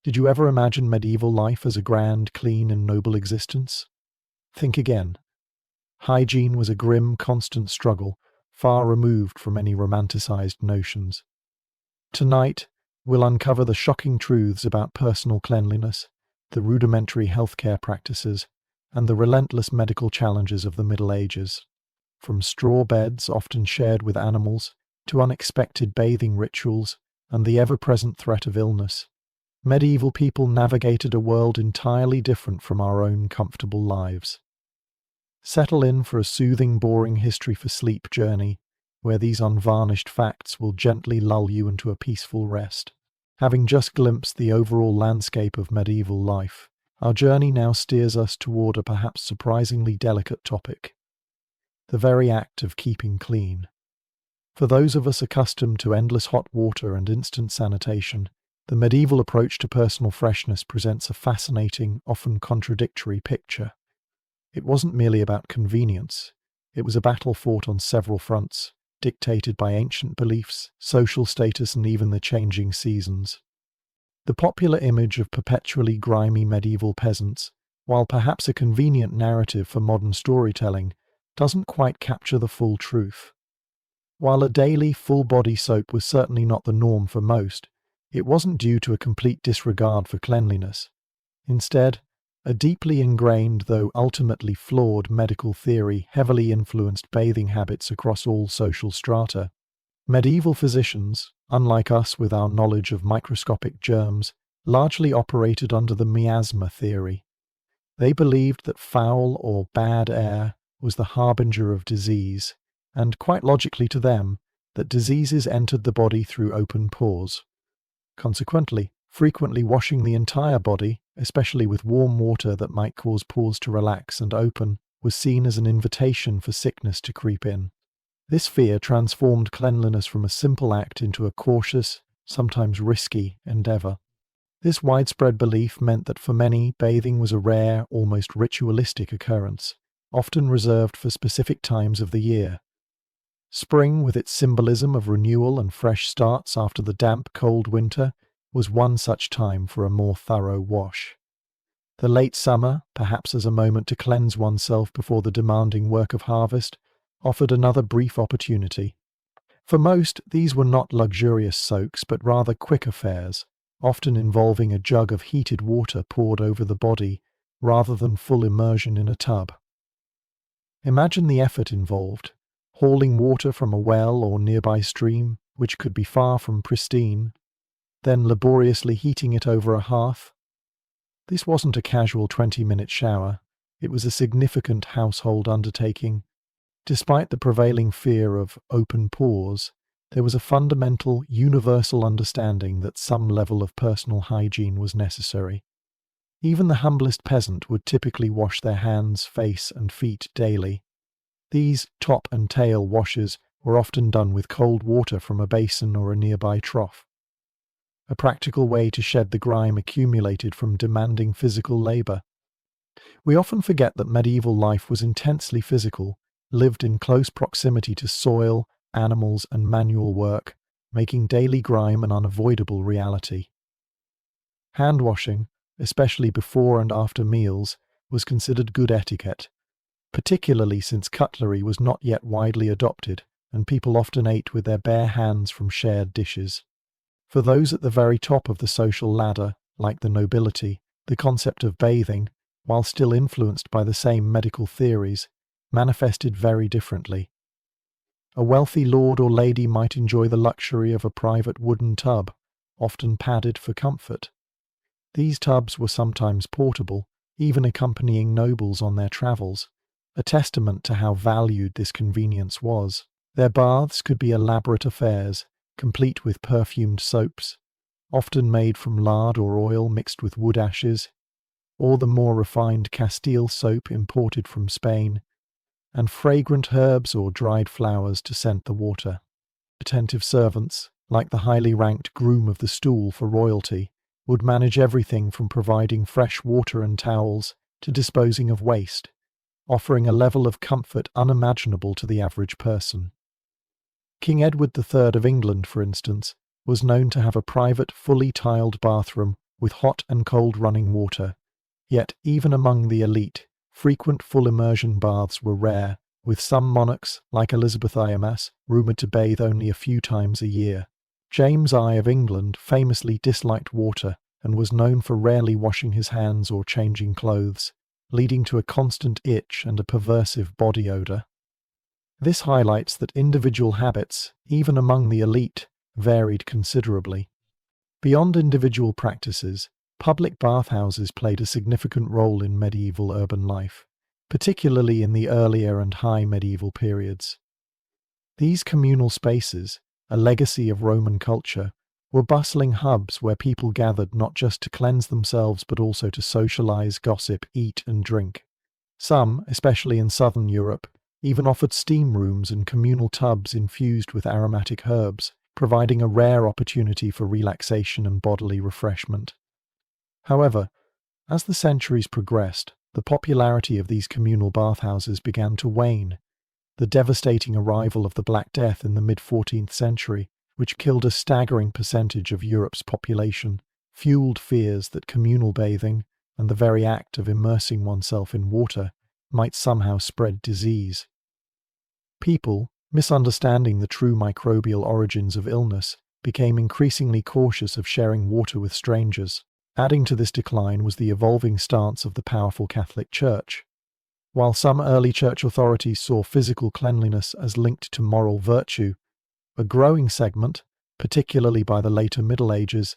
Did you ever imagine medieval life as a grand, clean, and noble existence? Think again. Hygiene was a grim, constant struggle, far removed from any romanticized notions. Tonight, we'll uncover the shocking truths about personal cleanliness, the rudimentary healthcare practices, and the relentless medical challenges of the Middle Ages. From straw beds often shared with animals, to unexpected bathing rituals, and the ever-present threat of illness, medieval people navigated a world entirely different from our own comfortable lives. Settle in for a soothing, boring history for sleep journey, where these unvarnished facts will gently lull you into a peaceful rest. Having just glimpsed the overall landscape of medieval life, our journey now steers us toward a perhaps surprisingly delicate topic: the very act of keeping clean. For those of us accustomed to endless hot water and instant sanitation, the medieval approach to personal freshness presents a fascinating, often contradictory picture. It wasn't merely about convenience. It was a battle fought on several fronts, dictated by ancient beliefs, social status, and even the changing seasons. The popular image of perpetually grimy medieval peasants, while perhaps a convenient narrative for modern storytelling, doesn't quite capture the full truth. While a daily, full-body soap was certainly not the norm for most, it wasn't due to a complete disregard for cleanliness. Instead, a deeply ingrained, though ultimately flawed, medical theory heavily influenced bathing habits across all social strata. Medieval physicians, unlike us with our knowledge of microscopic germs, largely operated under the miasma theory. They believed that foul or bad air was the harbinger of disease, and quite logically to them, that diseases entered the body through open pores. Consequently, frequently washing the entire body, especially with warm water that might cause pores to relax and open, was seen as an invitation for sickness to creep in. This fear transformed cleanliness from a simple act into a cautious, sometimes risky, endeavor. This widespread belief meant that for many, bathing was a rare, almost ritualistic occurrence, often reserved for specific times of the year. Spring, with its symbolism of renewal and fresh starts after the damp, cold winter, was one such time for a more thorough wash. The late summer, perhaps as a moment to cleanse oneself before the demanding work of harvest, offered another brief opportunity. For most, these were not luxurious soaks, but rather quick affairs, often involving a jug of heated water poured over the body, rather than full immersion in a tub. Imagine the effort involved: hauling water from a well or nearby stream, which could be far from pristine, then laboriously heating it over a hearth. This wasn't a casual 20-minute shower. It was a significant household undertaking. Despite the prevailing fear of open pores, there was a fundamental, universal understanding that some level of personal hygiene was necessary. Even the humblest peasant would typically wash their hands, face, and feet daily. These top and tail washes were often done with cold water from a basin or a nearby trough, a practical way to shed the grime accumulated from demanding physical labor. We often forget that medieval life was intensely physical, lived in close proximity to soil, animals, and manual work, making daily grime an unavoidable reality. Hand-washing, especially before and after meals, was considered good etiquette, particularly since cutlery was not yet widely adopted, and people often ate with their bare hands from shared dishes. For those at the very top of the social ladder, like the nobility, the concept of bathing, while still influenced by the same medical theories, manifested very differently. A wealthy lord or lady might enjoy the luxury of a private wooden tub, often padded for comfort. These tubs were sometimes portable, even accompanying nobles on their travels, a testament to how valued this convenience was. Their baths could be elaborate affairs, complete with perfumed soaps, often made from lard or oil mixed with wood ashes, or the more refined Castile soap imported from Spain, and fragrant herbs or dried flowers to scent the water. Attentive servants, like the highly ranked groom of the stool for royalty, would manage everything from providing fresh water and towels to disposing of waste, offering a level of comfort unimaginable to the average person. King Edward III of England, for instance, was known to have a private, fully tiled bathroom with hot and cold running water. Yet, even among the elite, frequent full immersion baths were rare, with some monarchs, like Elizabeth I, rumoured to bathe only a few times a year. James I of England famously disliked water and was known for rarely washing his hands or changing clothes, leading to a constant itch and a pervasive body odour. This highlights that individual habits, even among the elite, varied considerably. Beyond individual practices, public bathhouses played a significant role in medieval urban life, particularly in the earlier and high medieval periods. These communal spaces, a legacy of Roman culture, were bustling hubs where people gathered not just to cleanse themselves but also to socialize, gossip, eat, and drink. Some, especially in southern Europe, even offered steam rooms and communal tubs infused with aromatic herbs, providing a rare opportunity for relaxation and bodily refreshment. However, as the centuries progressed, the popularity of these communal bathhouses began to wane. The devastating arrival of the Black Death in the mid-14th century, which killed a staggering percentage of Europe's population, fueled fears that communal bathing, and the very act of immersing oneself in water, might somehow spread disease. People, misunderstanding the true microbial origins of illness, became increasingly cautious of sharing water with strangers. Adding to this decline was the evolving stance of the powerful Catholic Church. While some early church authorities saw physical cleanliness as linked to moral virtue, a growing segment, particularly by the later Middle Ages,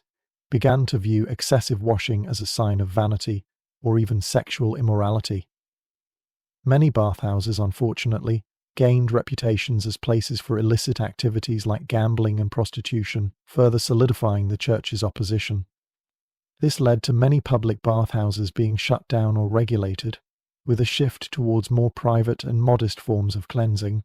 began to view excessive washing as a sign of vanity or even sexual immorality. Many bathhouses, unfortunately, gained reputations as places for illicit activities like gambling and prostitution, further solidifying the Church's opposition. This led to many public bathhouses being shut down or regulated, with a shift towards more private and modest forms of cleansing.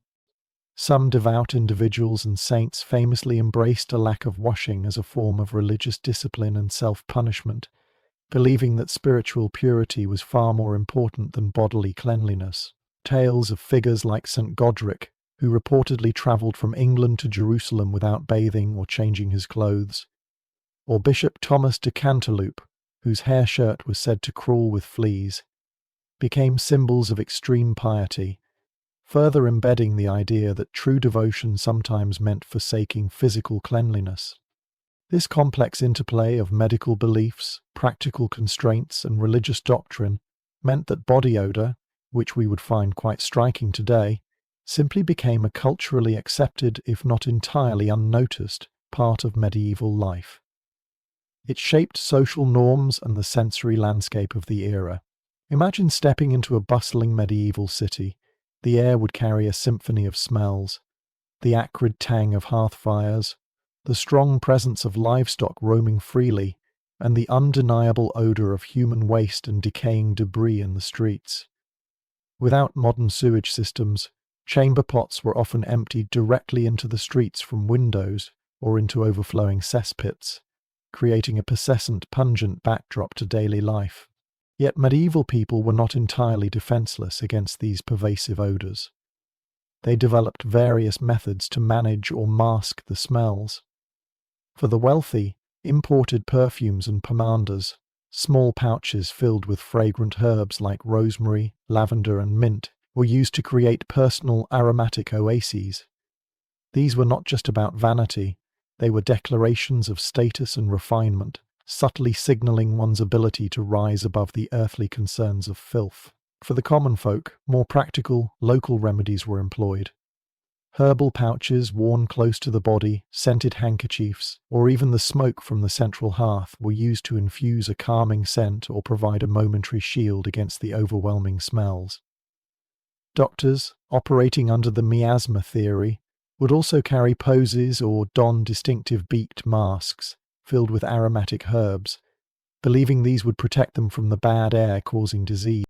Some devout individuals and saints famously embraced a lack of washing as a form of religious discipline and self-punishment, believing that spiritual purity was far more important than bodily cleanliness. Tales of figures like St. Godric, who reportedly travelled from England to Jerusalem without bathing or changing his clothes, or Bishop Thomas de Cantilupe, whose hair shirt was said to crawl with fleas, became symbols of extreme piety, further embedding the idea that true devotion sometimes meant forsaking physical cleanliness. This complex interplay of medical beliefs, practical constraints, and religious doctrine meant that body odour, which we would find quite striking today, simply became a culturally accepted, if not entirely unnoticed, part of medieval life. It shaped social norms and the sensory landscape of the era. Imagine stepping into a bustling medieval city. The air would carry a symphony of smells, the acrid tang of hearth fires, the strong presence of livestock roaming freely, and the undeniable odour of human waste and decaying debris in the streets. Without modern sewage systems, chamber pots were often emptied directly into the streets from windows or into overflowing cesspits, creating a persistent, pungent backdrop to daily life. Yet medieval people were not entirely defenceless against these pervasive odours. They developed various methods to manage or mask the smells. For the wealthy, imported perfumes and pomanders, small pouches filled with fragrant herbs like rosemary, lavender, and mint, were used to create personal aromatic oases. These were not just about vanity, they were declarations of status and refinement, subtly signalling one's ability to rise above the earthly concerns of filth. For the common folk, more practical, local remedies were employed. Herbal pouches worn close to the body, scented handkerchiefs, or even the smoke from the central hearth were used to infuse a calming scent or provide a momentary shield against the overwhelming smells. Doctors, operating under the miasma theory, would also carry poses or don distinctive beaked masks filled with aromatic herbs, believing these would protect them from the bad air causing disease.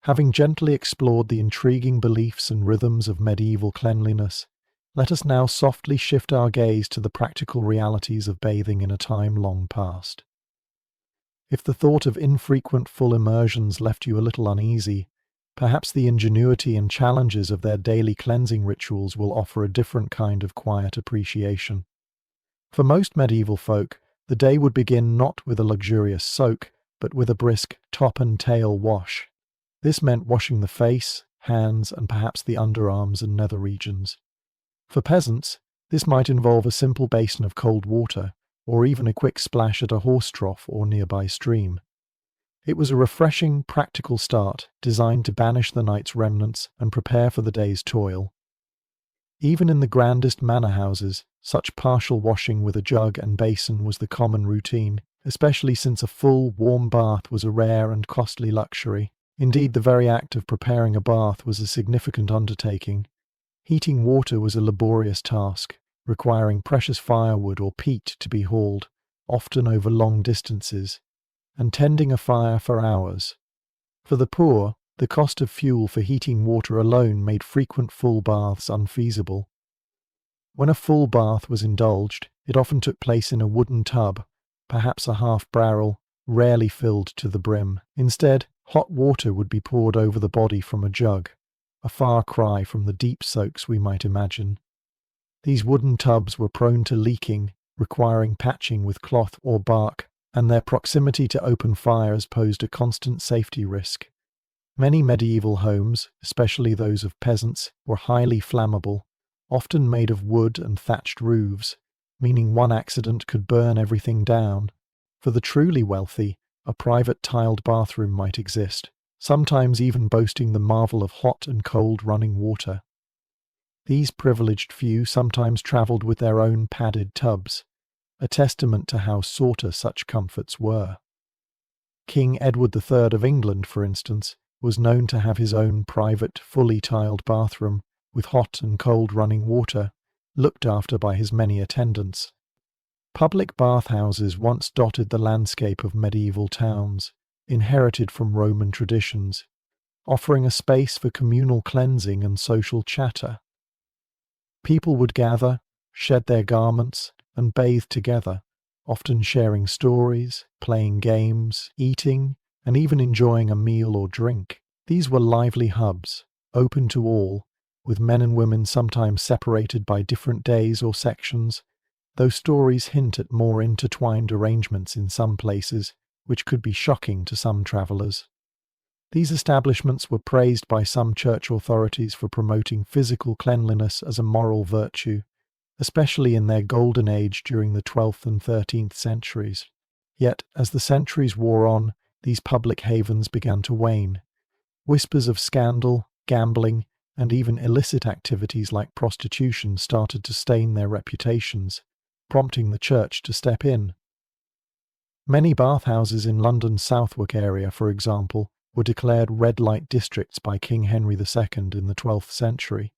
Having gently explored the intriguing beliefs and rhythms of medieval cleanliness, let us now softly shift our gaze to the practical realities of bathing in a time long past. If the thought of infrequent full immersions left you a little uneasy, perhaps the ingenuity and challenges of their daily cleansing rituals will offer a different kind of quiet appreciation. For most medieval folk, The day would begin not with a luxurious soak, but with a brisk top and tail wash. This meant washing the face, hands, and perhaps the underarms and nether regions. For peasants, this might involve a simple basin of cold water, or even a quick splash at a horse trough or nearby stream. It was a refreshing, practical start, designed to banish the night's remnants and prepare for the day's toil. Even in the grandest manor houses, such partial washing with a jug and basin was the common routine, especially since a full, warm bath was a rare and costly luxury. Indeed, the very act of preparing a bath was a significant undertaking. Heating water was a laborious task, requiring precious firewood or peat to be hauled, often over long distances, and tending a fire for hours. For the poor, the cost of fuel for heating water alone made frequent full baths unfeasible. When a full bath was indulged, it often took place in a wooden tub, perhaps a half-barrel, rarely filled to the brim. Instead, hot water would be poured over the body from a jug, a far cry from the deep soaks we might imagine. These wooden tubs were prone to leaking, requiring patching with cloth or bark, and their proximity to open fires posed a constant safety risk. Many medieval homes, especially those of peasants, were highly flammable, often made of wood and thatched roofs, meaning one accident could burn everything down. For the truly wealthy, a private tiled bathroom might exist, sometimes even boasting the marvel of hot and cold running water. These privileged few sometimes travelled with their own padded tubs, a testament to how sought such comforts were. King Edward III of England, for instance, was known to have his own private, fully tiled bathroom, with hot and cold running water, looked after by his many attendants. Public bathhouses once dotted the landscape of medieval towns, inherited from Roman traditions, offering a space for communal cleansing and social chatter. People would gather, shed their garments, and bathe together, often sharing stories, playing games, eating, and even enjoying a meal or drink. These were lively hubs, open to all, with men and women sometimes separated by different days or sections, though stories hint at more intertwined arrangements in some places, which could be shocking to some travellers. These establishments were praised by some church authorities for promoting physical cleanliness as a moral virtue, especially in their golden age during the 12th and 13th centuries. Yet, as the centuries wore on, these public havens began to wane. Whispers of scandal, gambling, and even illicit activities like prostitution started to stain their reputations, prompting the church to step in. Many bathhouses in London's Southwark area, for example, were declared red light districts by King Henry II in the 12th century.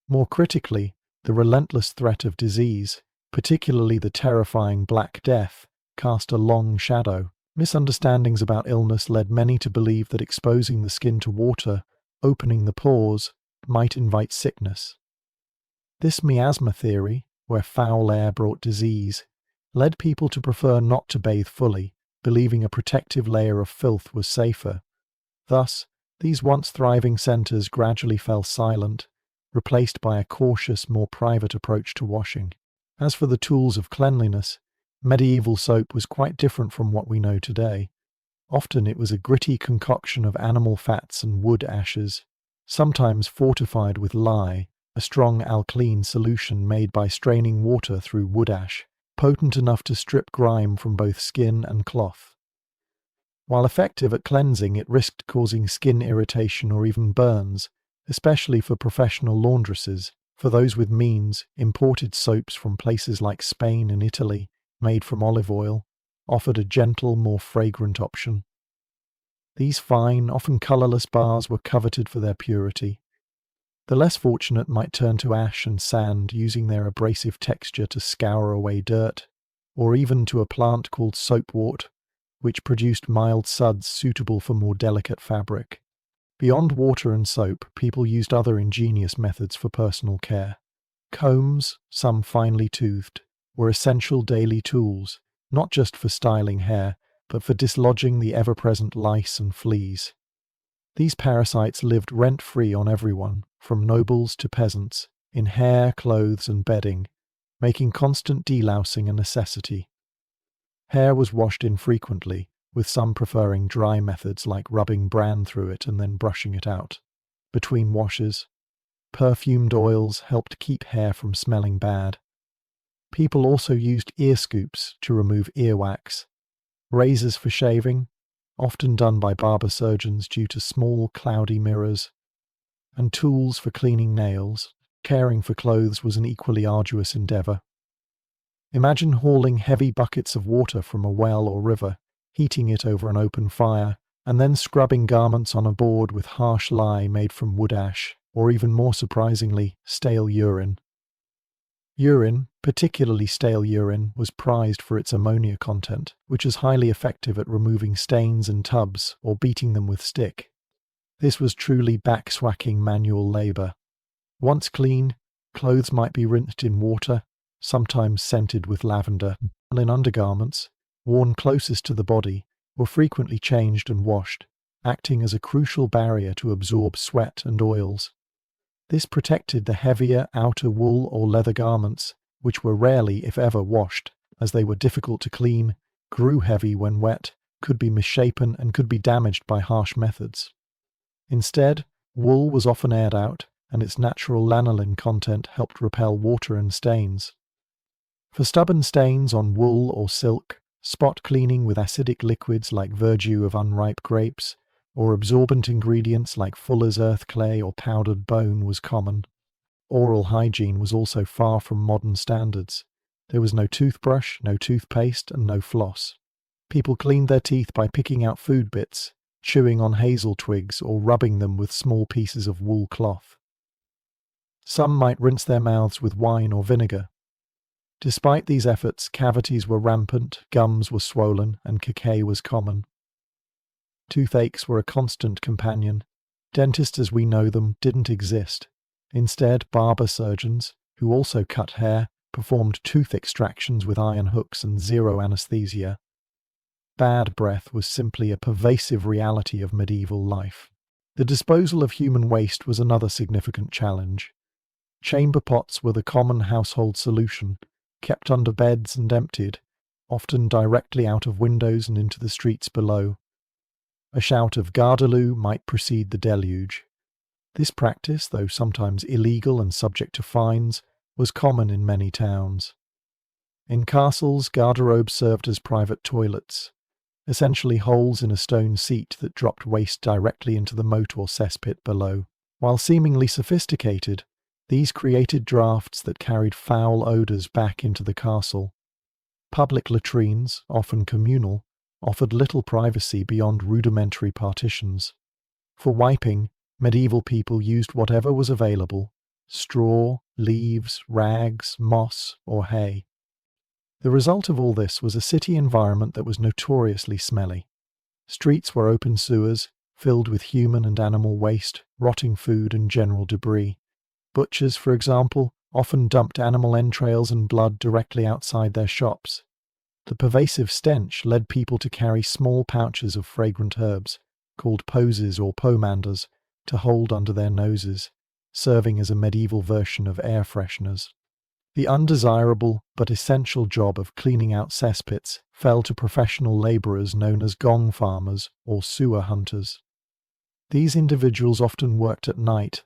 More critically, the relentless threat of disease, particularly the terrifying Black Death, cast a long shadow. Misunderstandings about illness led many to believe that exposing the skin to water, opening the pores, might invite sickness. This miasma theory, where foul air brought disease, led people to prefer not to bathe fully, believing a protective layer of filth was safer. Thus, these once thriving centres gradually fell silent, replaced by a cautious, more private approach to washing. As for the tools of cleanliness, medieval soap was quite different from what we know today. Often it was a gritty concoction of animal fats and wood ashes, sometimes fortified with lye, a strong alkaline solution made by straining water through wood ash, potent enough to strip grime from both skin and cloth. While effective at cleansing, it risked causing skin irritation or even burns, especially for professional laundresses. For those with means, imported soaps from places like Spain and Italy, made from olive oil, offered a gentle, more fragrant option. These fine, often colourless bars were coveted for their purity. The less fortunate might turn to ash and sand, using their abrasive texture to scour away dirt, or even to a plant called soapwort, which produced mild suds suitable for more delicate fabric. Beyond water and soap, people used other ingenious methods for personal care. Combs, some finely toothed, were essential daily tools, not just for styling hair, but for dislodging the ever-present lice and fleas. These parasites lived rent-free on everyone, from nobles to peasants, in hair, clothes, and bedding, making constant delousing a necessity. Hair was washed infrequently, with some preferring dry methods like rubbing bran through it and then brushing it out. Between washes, perfumed oils helped keep hair from smelling bad. People also used ear scoops to remove earwax, razors for shaving, often done by barber surgeons due to small, cloudy mirrors, and tools for cleaning nails. Caring for clothes was an equally arduous endeavour. Imagine hauling heavy buckets of water from a well or river, heating it over an open fire, and then scrubbing garments on a board with harsh lye made from wood ash, or even more surprisingly, stale urine. Urine, particularly stale urine, was prized for its ammonia content, which is highly effective at removing stains in tubs or beating them with stick. This was truly back-swacking manual labour. Once clean, clothes might be rinsed in water, sometimes scented with lavender, and in undergarments, worn closest to the body, were frequently changed and washed, acting as a crucial barrier to absorb sweat and oils. This protected the heavier outer wool or leather garments, which were rarely, if ever, washed, as they were difficult to clean, grew heavy when wet, could be misshapen, and could be damaged by harsh methods. Instead, wool was often aired out, and its natural lanolin content helped repel water and stains. For stubborn stains on wool or silk, spot cleaning with acidic liquids like verdure of unripe grapes, or absorbent ingredients like fuller's earth clay or powdered bone was common. Oral hygiene was also far from modern standards. There was no toothbrush, no toothpaste, and no floss. People cleaned their teeth by picking out food bits, chewing on hazel twigs, or rubbing them with small pieces of wool cloth. Some might rinse their mouths with wine or vinegar. Despite these efforts, cavities were rampant, gums were swollen, and decay was common. Toothaches were a constant companion. Dentists as we know them didn't exist. Instead, barber surgeons, who also cut hair, performed tooth extractions with iron hooks and zero anesthesia. Bad breath was simply a pervasive reality of medieval life. The disposal of human waste was another significant challenge. Chamber pots were the common household solution, kept under beds and emptied, often directly out of windows and into the streets below. A shout of Gardaloo might precede the deluge. This practice, though sometimes illegal and subject to fines, was common in many towns. In castles, garderobes served as private toilets, essentially holes in a stone seat that dropped waste directly into the moat or cesspit below. While seemingly sophisticated, these created drafts that carried foul odours back into the castle. Public latrines, often communal, offered little privacy beyond rudimentary partitions. For wiping, medieval people used whatever was available: straw, leaves, rags, moss, or hay. The result of all this was a city environment that was notoriously smelly. Streets were open sewers, filled with human and animal waste, rotting food, and general debris. Butchers, for example, often dumped animal entrails and blood directly outside their shops. The pervasive stench led people to carry small pouches of fragrant herbs, called posies or pomanders, to hold under their noses, serving as a medieval version of air fresheners. The undesirable but essential job of cleaning out cesspits fell to professional labourers known as gong farmers or sewer hunters. These individuals often worked at night,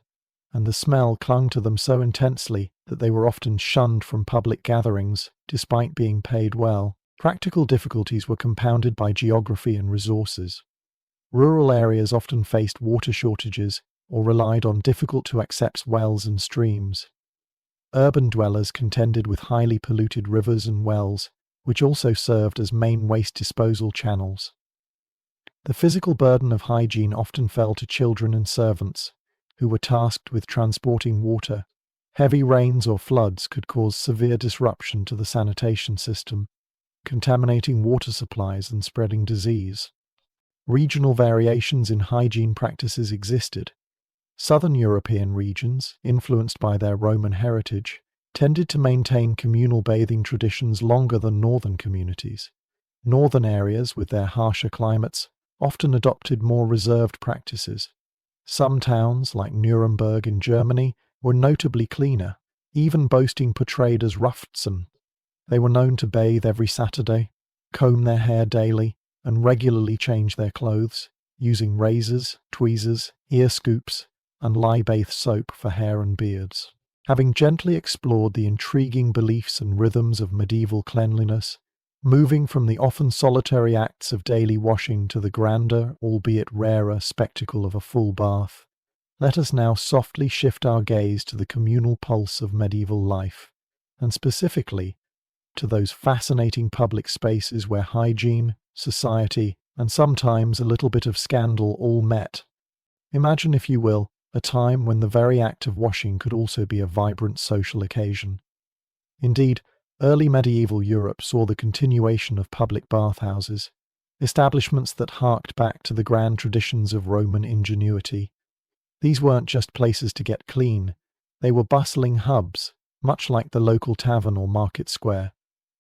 and the smell clung to them so intensely that they were often shunned from public gatherings, despite being paid well. Practical difficulties were compounded by geography and resources. Rural areas often faced water shortages or relied on difficult-to-access wells and streams. Urban dwellers contended with highly polluted rivers and wells, which also served as main waste disposal channels. The physical burden of hygiene often fell to children and servants, who were tasked with transporting water. Heavy rains or floods could cause severe disruption to the sanitation system, contaminating water supplies and spreading disease. Regional variations in hygiene practices existed. Southern European regions, influenced by their Roman heritage, tended to maintain communal bathing traditions longer than northern communities. Northern areas, with their harsher climates, often adopted more reserved practices. Some towns, like Nuremberg in Germany, were notably cleaner, even boasting portrayed as Rufzen. They were known to bathe every Saturday, comb their hair daily, and regularly change their clothes, using razors, tweezers, ear scoops, and lye-bathed soap for hair and beards. Having gently explored the intriguing beliefs and rhythms of medieval cleanliness, moving from the often solitary acts of daily washing to the grander, albeit rarer, spectacle of a full bath, let us now softly shift our gaze to the communal pulse of medieval life, and specifically to those fascinating public spaces where hygiene, society, and sometimes a little bit of scandal all met. Imagine, if you will, a time when the very act of washing could also be a vibrant social occasion. Indeed, early medieval Europe saw the continuation of public bathhouses, establishments that harked back to the grand traditions of Roman ingenuity. These weren't just places to get clean, they were bustling hubs, much like the local tavern or market square,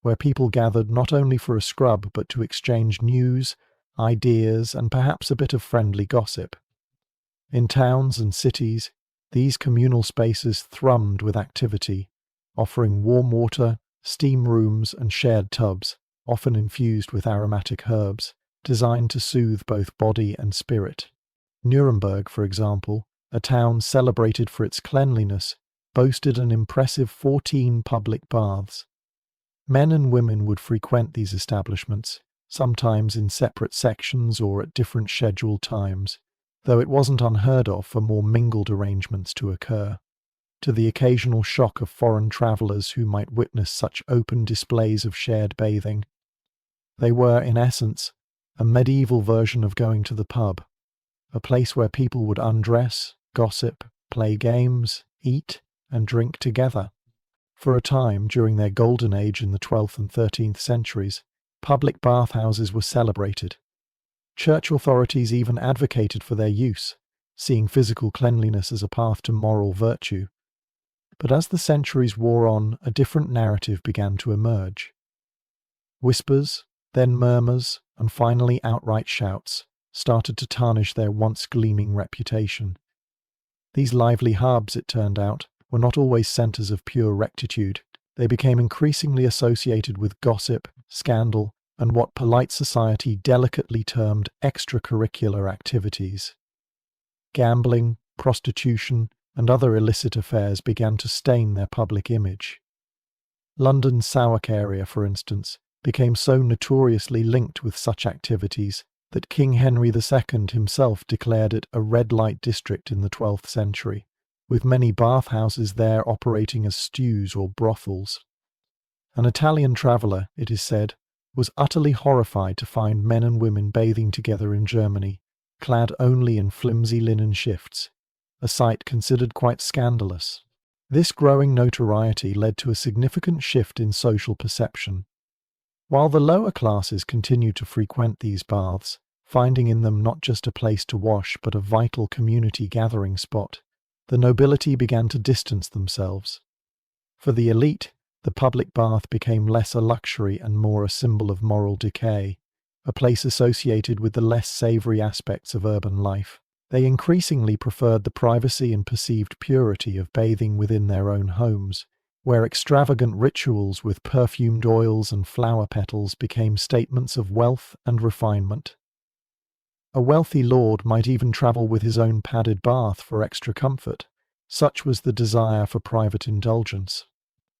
where people gathered not only for a scrub but to exchange news, ideas, and perhaps a bit of friendly gossip. In towns and cities, these communal spaces thrummed with activity, offering warm water, steam rooms, and shared tubs, often infused with aromatic herbs, designed to soothe both body and spirit. Nuremberg, for example, a town celebrated for its cleanliness, boasted an impressive 14 public baths. Men and women would frequent these establishments, sometimes in separate sections or at different scheduled times, though it wasn't unheard of for more mingled arrangements to occur, to the occasional shock of foreign travellers who might witness such open displays of shared bathing. They were, in essence, a medieval version of going to the pub, a place where people would undress, gossip, play games, eat, and drink together. For a time, during their golden age in the 12th and 13th centuries, public bathhouses were celebrated. Church authorities even advocated for their use, seeing physical cleanliness as a path to moral virtue. But as the centuries wore on, a different narrative began to emerge. Whispers, then murmurs, and finally outright shouts started to tarnish their once gleaming reputation. These lively hubs, it turned out, were not always centres of pure rectitude. They became increasingly associated with gossip, scandal, and what polite society delicately termed extracurricular activities. Gambling, prostitution, and other illicit affairs began to stain their public image. London's Southwark area, for instance, became so notoriously linked with such activities that King Henry II himself declared it a red light district in the 12th century, with many bathhouses there operating as stews or brothels. An Italian traveller, it is said, was utterly horrified to find men and women bathing together in Germany, clad only in flimsy linen shifts, a sight considered quite scandalous. This growing notoriety led to a significant shift in social perception. While the lower classes continued to frequent these baths, finding in them not just a place to wash but a vital community gathering spot, the nobility began to distance themselves. For the elite, the public bath became less a luxury and more a symbol of moral decay, a place associated with the less savoury aspects of urban life. They increasingly preferred the privacy and perceived purity of bathing within their own homes, where extravagant rituals with perfumed oils and flower petals became statements of wealth and refinement. A wealthy lord might even travel with his own padded bath for extra comfort. Such was the desire for private indulgence.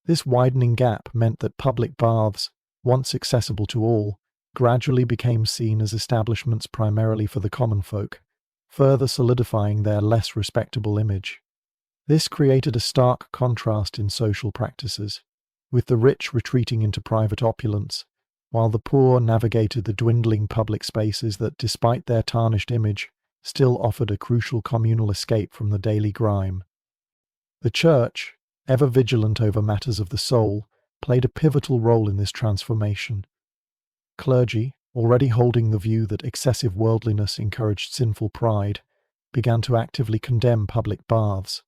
This widening gap meant that public baths, once accessible to all, gradually became seen as establishments primarily for the common folk, further solidifying their less respectable image. This created a stark contrast in social practices, with the rich retreating into private opulence, while the poor navigated the dwindling public spaces that, despite their tarnished image, still offered a crucial communal escape from the daily grime. The Church, ever vigilant over matters of the soul, played a pivotal role in this transformation. Clergy, already holding the view that excessive worldliness encouraged sinful pride, began to actively condemn public baths.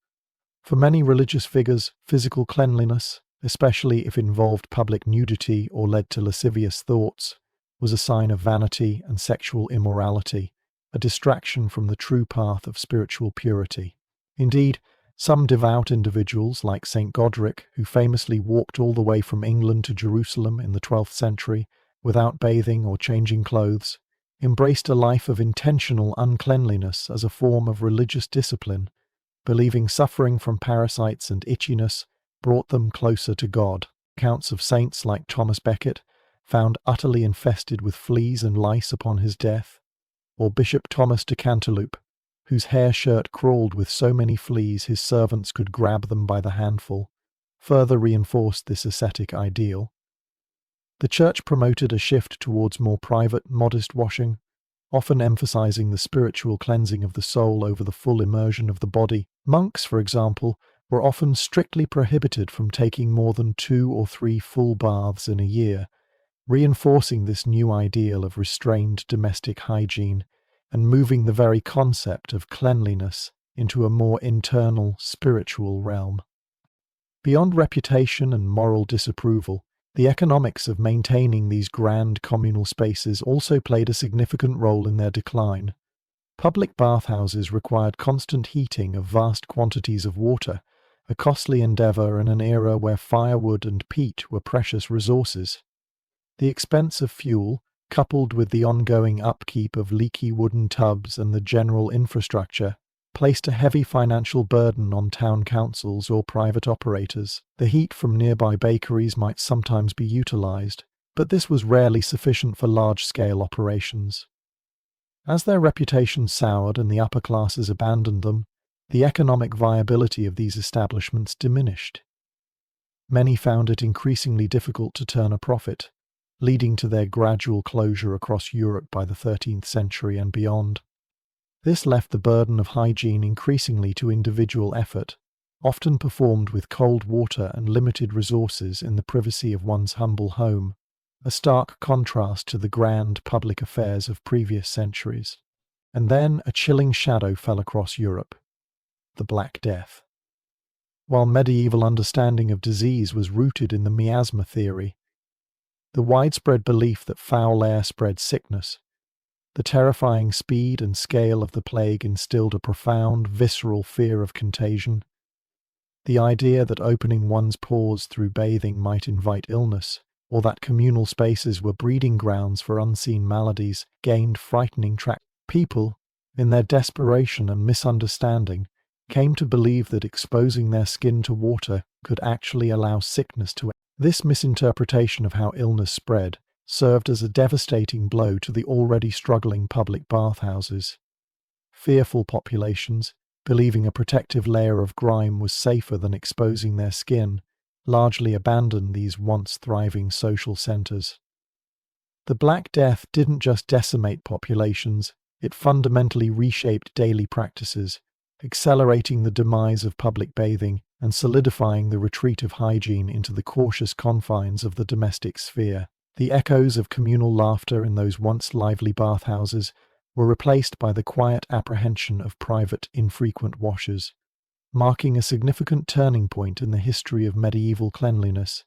For many religious figures, physical cleanliness, especially if involved public nudity or led to lascivious thoughts, was a sign of vanity and sexual immorality, a distraction from the true path of spiritual purity. Indeed, some devout individuals, like St. Godric, who famously walked all the way from England to Jerusalem in the 12th century, without bathing or changing clothes, embraced a life of intentional uncleanliness as a form of religious discipline, believing suffering from parasites and itchiness brought them closer to God. Accounts of saints like Thomas Becket, found utterly infested with fleas and lice upon his death, or Bishop Thomas de Cantilupe, whose hair shirt crawled with so many fleas his servants could grab them by the handful, further reinforced this ascetic ideal. The Church promoted a shift towards more private, modest washing, often emphasizing the spiritual cleansing of the soul over the full immersion of the body. Monks, for example, were often strictly prohibited from taking more than 2 or 3 full baths in a year, reinforcing this new ideal of restrained domestic hygiene and moving the very concept of cleanliness into a more internal, spiritual realm. Beyond reputation and moral disapproval, the economics of maintaining these grand communal spaces also played a significant role in their decline. Public bathhouses required constant heating of vast quantities of water, a costly endeavour in an era where firewood and peat were precious resources. The expense of fuel, coupled with the ongoing upkeep of leaky wooden tubs and the general infrastructure, placed a heavy financial burden on town councils or private operators. The heat from nearby bakeries might sometimes be utilised, but this was rarely sufficient for large-scale operations. As their reputation soured and the upper classes abandoned them, the economic viability of these establishments diminished. Many found it increasingly difficult to turn a profit, leading to their gradual closure across Europe by the 13th century and beyond. This left the burden of hygiene increasingly to individual effort, often performed with cold water and limited resources in the privacy of one's humble home, a stark contrast to the grand public affairs of previous centuries. And then a chilling shadow fell across Europe: the Black Death. While medieval understanding of disease was rooted in the miasma theory, the widespread belief that foul air spread sickness, the terrifying speed and scale of the plague instilled a profound, visceral fear of contagion. The idea that opening one's pores through bathing might invite illness, or that communal spaces were breeding grounds for unseen maladies, gained frightening traction. People, in their desperation and misunderstanding, came to believe that exposing their skin to water could actually allow sickness to. This misinterpretation of how illness spread served as a devastating blow to the already struggling public bathhouses. Fearful populations, believing a protective layer of grime was safer than exposing their skin, largely abandoned these once thriving social centres. The Black Death didn't just decimate populations, it fundamentally reshaped daily practices, accelerating the demise of public bathing and solidifying the retreat of hygiene into the cautious confines of the domestic sphere. The echoes of communal laughter in those once lively bathhouses were replaced by the quiet apprehension of private, infrequent washes, marking a significant turning point in the history of medieval cleanliness,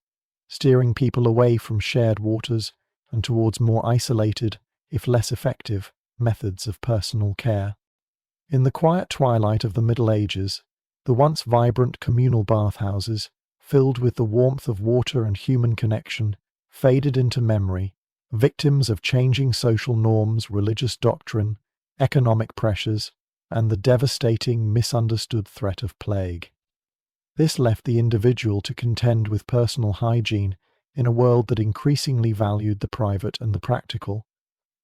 steering people away from shared waters and towards more isolated, if less effective, methods of personal care. In the quiet twilight of the Middle Ages, the once vibrant communal bathhouses, filled with the warmth of water and human connection, faded into memory, victims of changing social norms, religious doctrine, economic pressures, and the devastating, misunderstood threat of plague. This left the individual to contend with personal hygiene in a world that increasingly valued the private and the practical,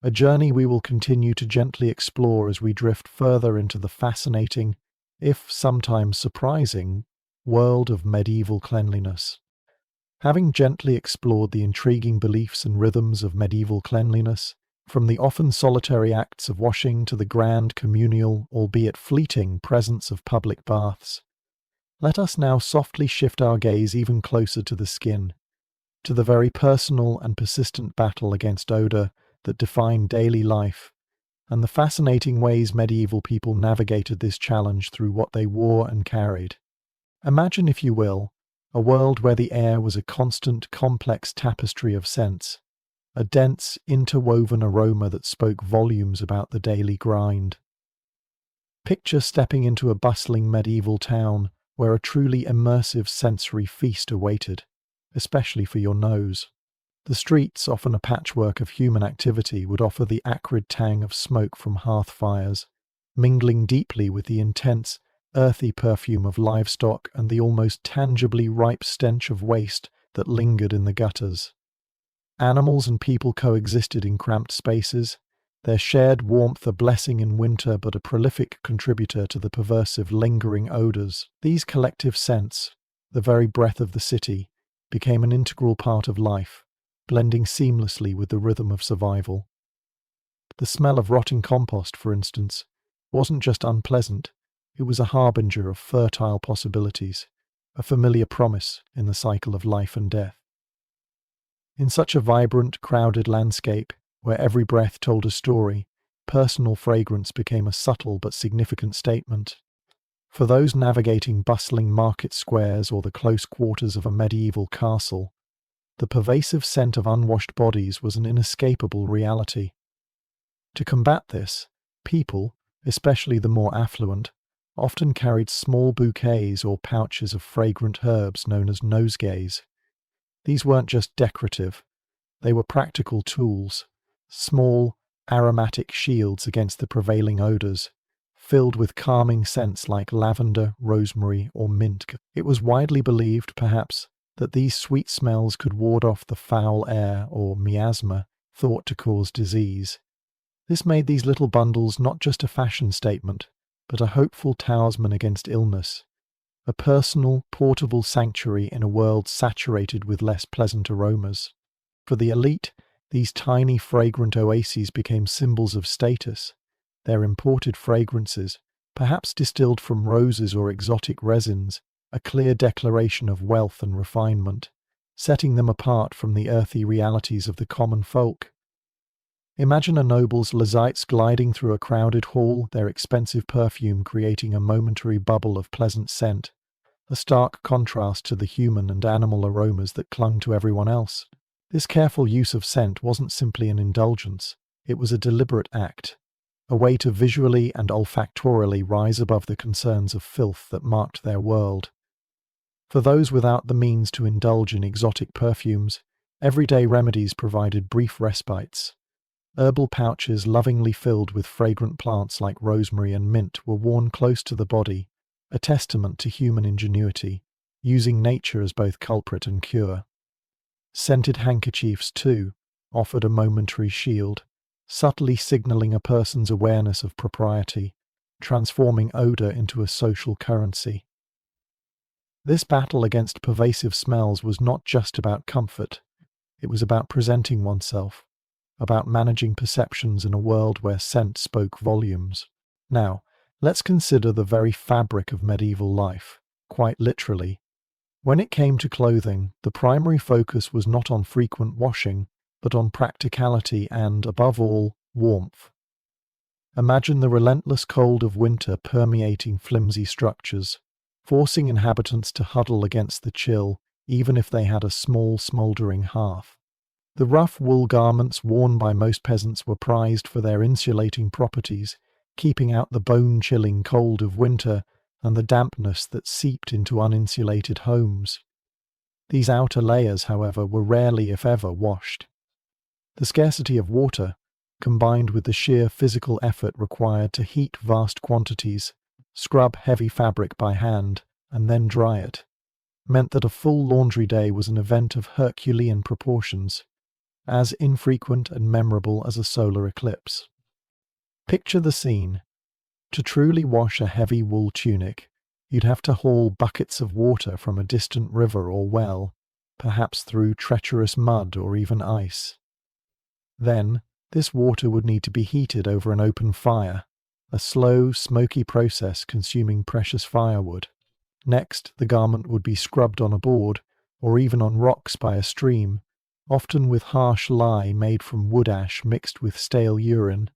a journey we will continue to gently explore as we drift further into the fascinating, if sometimes surprising, world of medieval cleanliness. Having gently explored the intriguing beliefs and rhythms of medieval cleanliness, from the often solitary acts of washing to the grand communal, albeit fleeting, presence of public baths, let us now softly shift our gaze even closer to the skin, to the very personal and persistent battle against odour that defined daily life, and the fascinating ways medieval people navigated this challenge through what they wore and carried. Imagine, if you will, a world where the air was a constant, complex tapestry of scents, a dense, interwoven aroma that spoke volumes about the daily grind. Picture stepping into a bustling medieval town where a truly immersive sensory feast awaited, especially for your nose. The streets, often a patchwork of human activity, would offer the acrid tang of smoke from hearth fires, mingling deeply with the intense, earthy perfume of livestock and the almost tangibly ripe stench of waste that lingered in the gutters. Animals and people coexisted in cramped spaces, their shared warmth a blessing in winter but a prolific contributor to the pervasive lingering odours. These collective scents, the very breath of the city, became an integral part of life, blending seamlessly with the rhythm of survival. The smell of rotting compost, for instance, wasn't just unpleasant, it was a harbinger of fertile possibilities, a familiar promise in the cycle of life and death. In such a vibrant, crowded landscape, where every breath told a story, personal fragrance became a subtle but significant statement. For those navigating bustling market squares or the close quarters of a medieval castle, the pervasive scent of unwashed bodies was an inescapable reality. To combat this, people, especially the more affluent, often carried small bouquets or pouches of fragrant herbs known as nosegays. These weren't just decorative, they were practical tools, small, aromatic shields against the prevailing odours, filled with calming scents like lavender, rosemary, or mint. It was widely believed, perhaps, that these sweet smells could ward off the foul air, or miasma, thought to cause disease. This made these little bundles not just a fashion statement, but a hopeful talisman against illness, a personal, portable sanctuary in a world saturated with less pleasant aromas. For the elite, these tiny fragrant oases became symbols of status. Their imported fragrances, perhaps distilled from roses or exotic resins, a clear declaration of wealth and refinement, setting them apart from the earthy realities of the common folk. Imagine a noble's lezites gliding through a crowded hall, their expensive perfume creating a momentary bubble of pleasant scent, a stark contrast to the human and animal aromas that clung to everyone else. This careful use of scent wasn't simply an indulgence, it was a deliberate act, a way to visually and olfactorily rise above the concerns of filth that marked their world. For those without the means to indulge in exotic perfumes, everyday remedies provided brief respites. Herbal pouches lovingly filled with fragrant plants like rosemary and mint were worn close to the body, a testament to human ingenuity, using nature as both culprit and cure. Scented handkerchiefs, too, offered a momentary shield, subtly signaling a person's awareness of propriety, transforming odour into a social currency. This battle against pervasive smells was not just about comfort, it was about presenting oneself, about managing perceptions in a world where scent spoke volumes. Now, let's consider the very fabric of medieval life, quite literally. When it came to clothing, the primary focus was not on frequent washing, but on practicality and, above all, warmth. Imagine the relentless cold of winter permeating flimsy structures, forcing inhabitants to huddle against the chill, even if they had a small smouldering hearth. The rough wool garments worn by most peasants were prized for their insulating properties, keeping out the bone-chilling cold of winter and the dampness that seeped into uninsulated homes. These outer layers, however, were rarely, if ever, washed. The scarcity of water, combined with the sheer physical effort required to heat vast quantities, scrub heavy fabric by hand, and then dry it, meant that a full laundry day was an event of Herculean proportions, as infrequent and memorable as a solar eclipse. Picture the scene. To truly wash a heavy wool tunic, you'd have to haul buckets of water from a distant river or well, perhaps through treacherous mud or even ice. Then, this water would need to be heated over an open fire, a slow, smoky process consuming precious firewood. Next, the garment would be scrubbed on a board, or even on rocks by a stream, often with harsh lye made from wood ash mixed with stale urine.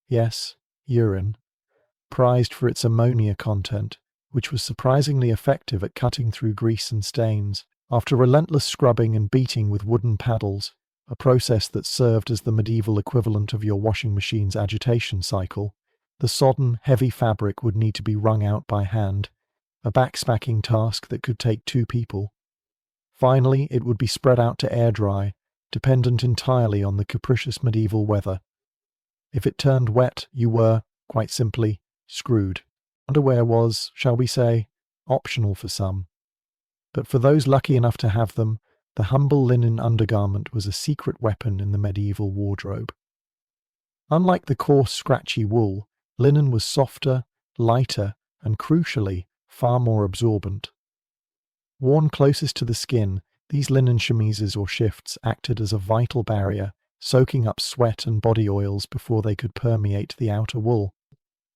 Yes, urine. Prized for its ammonia content, which was surprisingly effective at cutting through grease and stains. After relentless scrubbing and beating with wooden paddles, a process that served as the medieval equivalent of your washing machine's agitation cycle, the sodden, heavy fabric would need to be wrung out by hand, a backspacking task that could take 2 people. Finally, it would be spread out to air dry, dependent entirely on the capricious medieval weather. If it turned wet, you were, quite simply, screwed. Underwear was, shall we say, optional for some. But for those lucky enough to have them, the humble linen undergarment was a secret weapon in the medieval wardrobe. Unlike the coarse, scratchy wool, linen was softer, lighter, and crucially, far more absorbent. Worn closest to the skin, these linen chemises or shifts acted as a vital barrier, soaking up sweat and body oils before they could permeate the outer wool.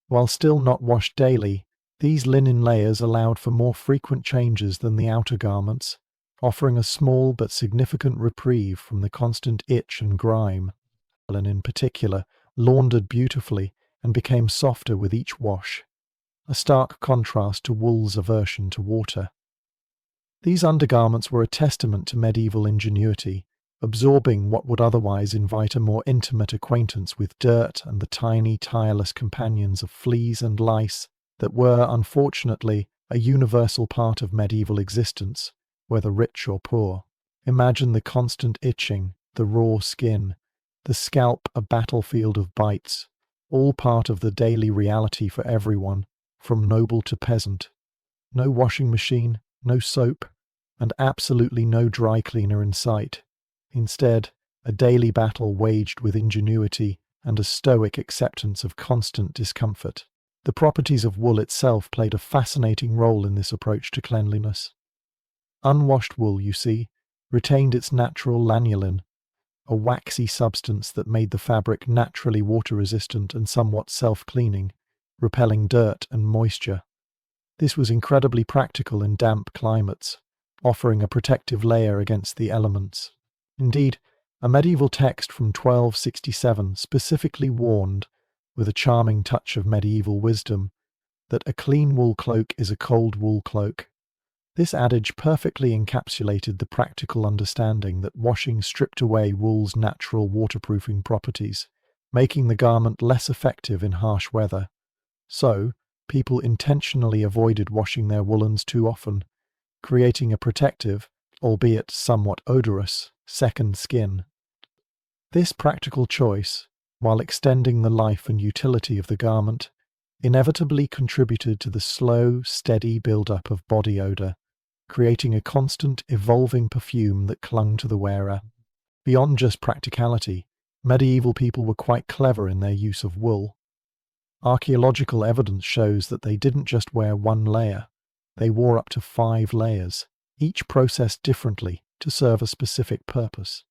While still not washed daily, these linen layers allowed for more frequent changes than the outer garments, offering a small but significant reprieve from the constant itch and grime. Linen in particular laundered beautifully and became softer with each wash, a stark contrast to wool's aversion to water. These undergarments were a testament to medieval ingenuity, absorbing what would otherwise invite a more intimate acquaintance with dirt and the tiny, tireless companions of fleas and lice that were, unfortunately, a universal part of medieval existence, whether rich or poor. Imagine the constant itching, the raw skin, the scalp a battlefield of bites, all part of the daily reality for everyone, from noble to peasant. No washing machine, no soap, and absolutely no dry cleaner in sight. Instead, a daily battle waged with ingenuity and a stoic acceptance of constant discomfort. The properties of wool itself played a fascinating role in this approach to cleanliness. Unwashed wool, you see, retained its natural lanolin, a waxy substance that made the fabric naturally water-resistant and somewhat self-cleaning, repelling dirt and moisture. This was incredibly practical in damp climates, offering a protective layer against the elements. Indeed, a medieval text from 1267 specifically warned, with a charming touch of medieval wisdom, that a clean wool cloak is a cold wool cloak. This adage perfectly encapsulated the practical understanding that washing stripped away wool's natural waterproofing properties, making the garment less effective in harsh weather. So, people intentionally avoided washing their woolens too often, creating a protective, albeit somewhat odorous, second skin. This practical choice, while extending the life and utility of the garment, inevitably contributed to the slow, steady build-up of body odor, creating a constant, evolving perfume that clung to the wearer. Beyond just practicality, medieval people were quite clever in their use of wool. Archaeological evidence shows that they didn't just wear one layer, they wore up to 5 layers, each processed differently to serve a specific purpose.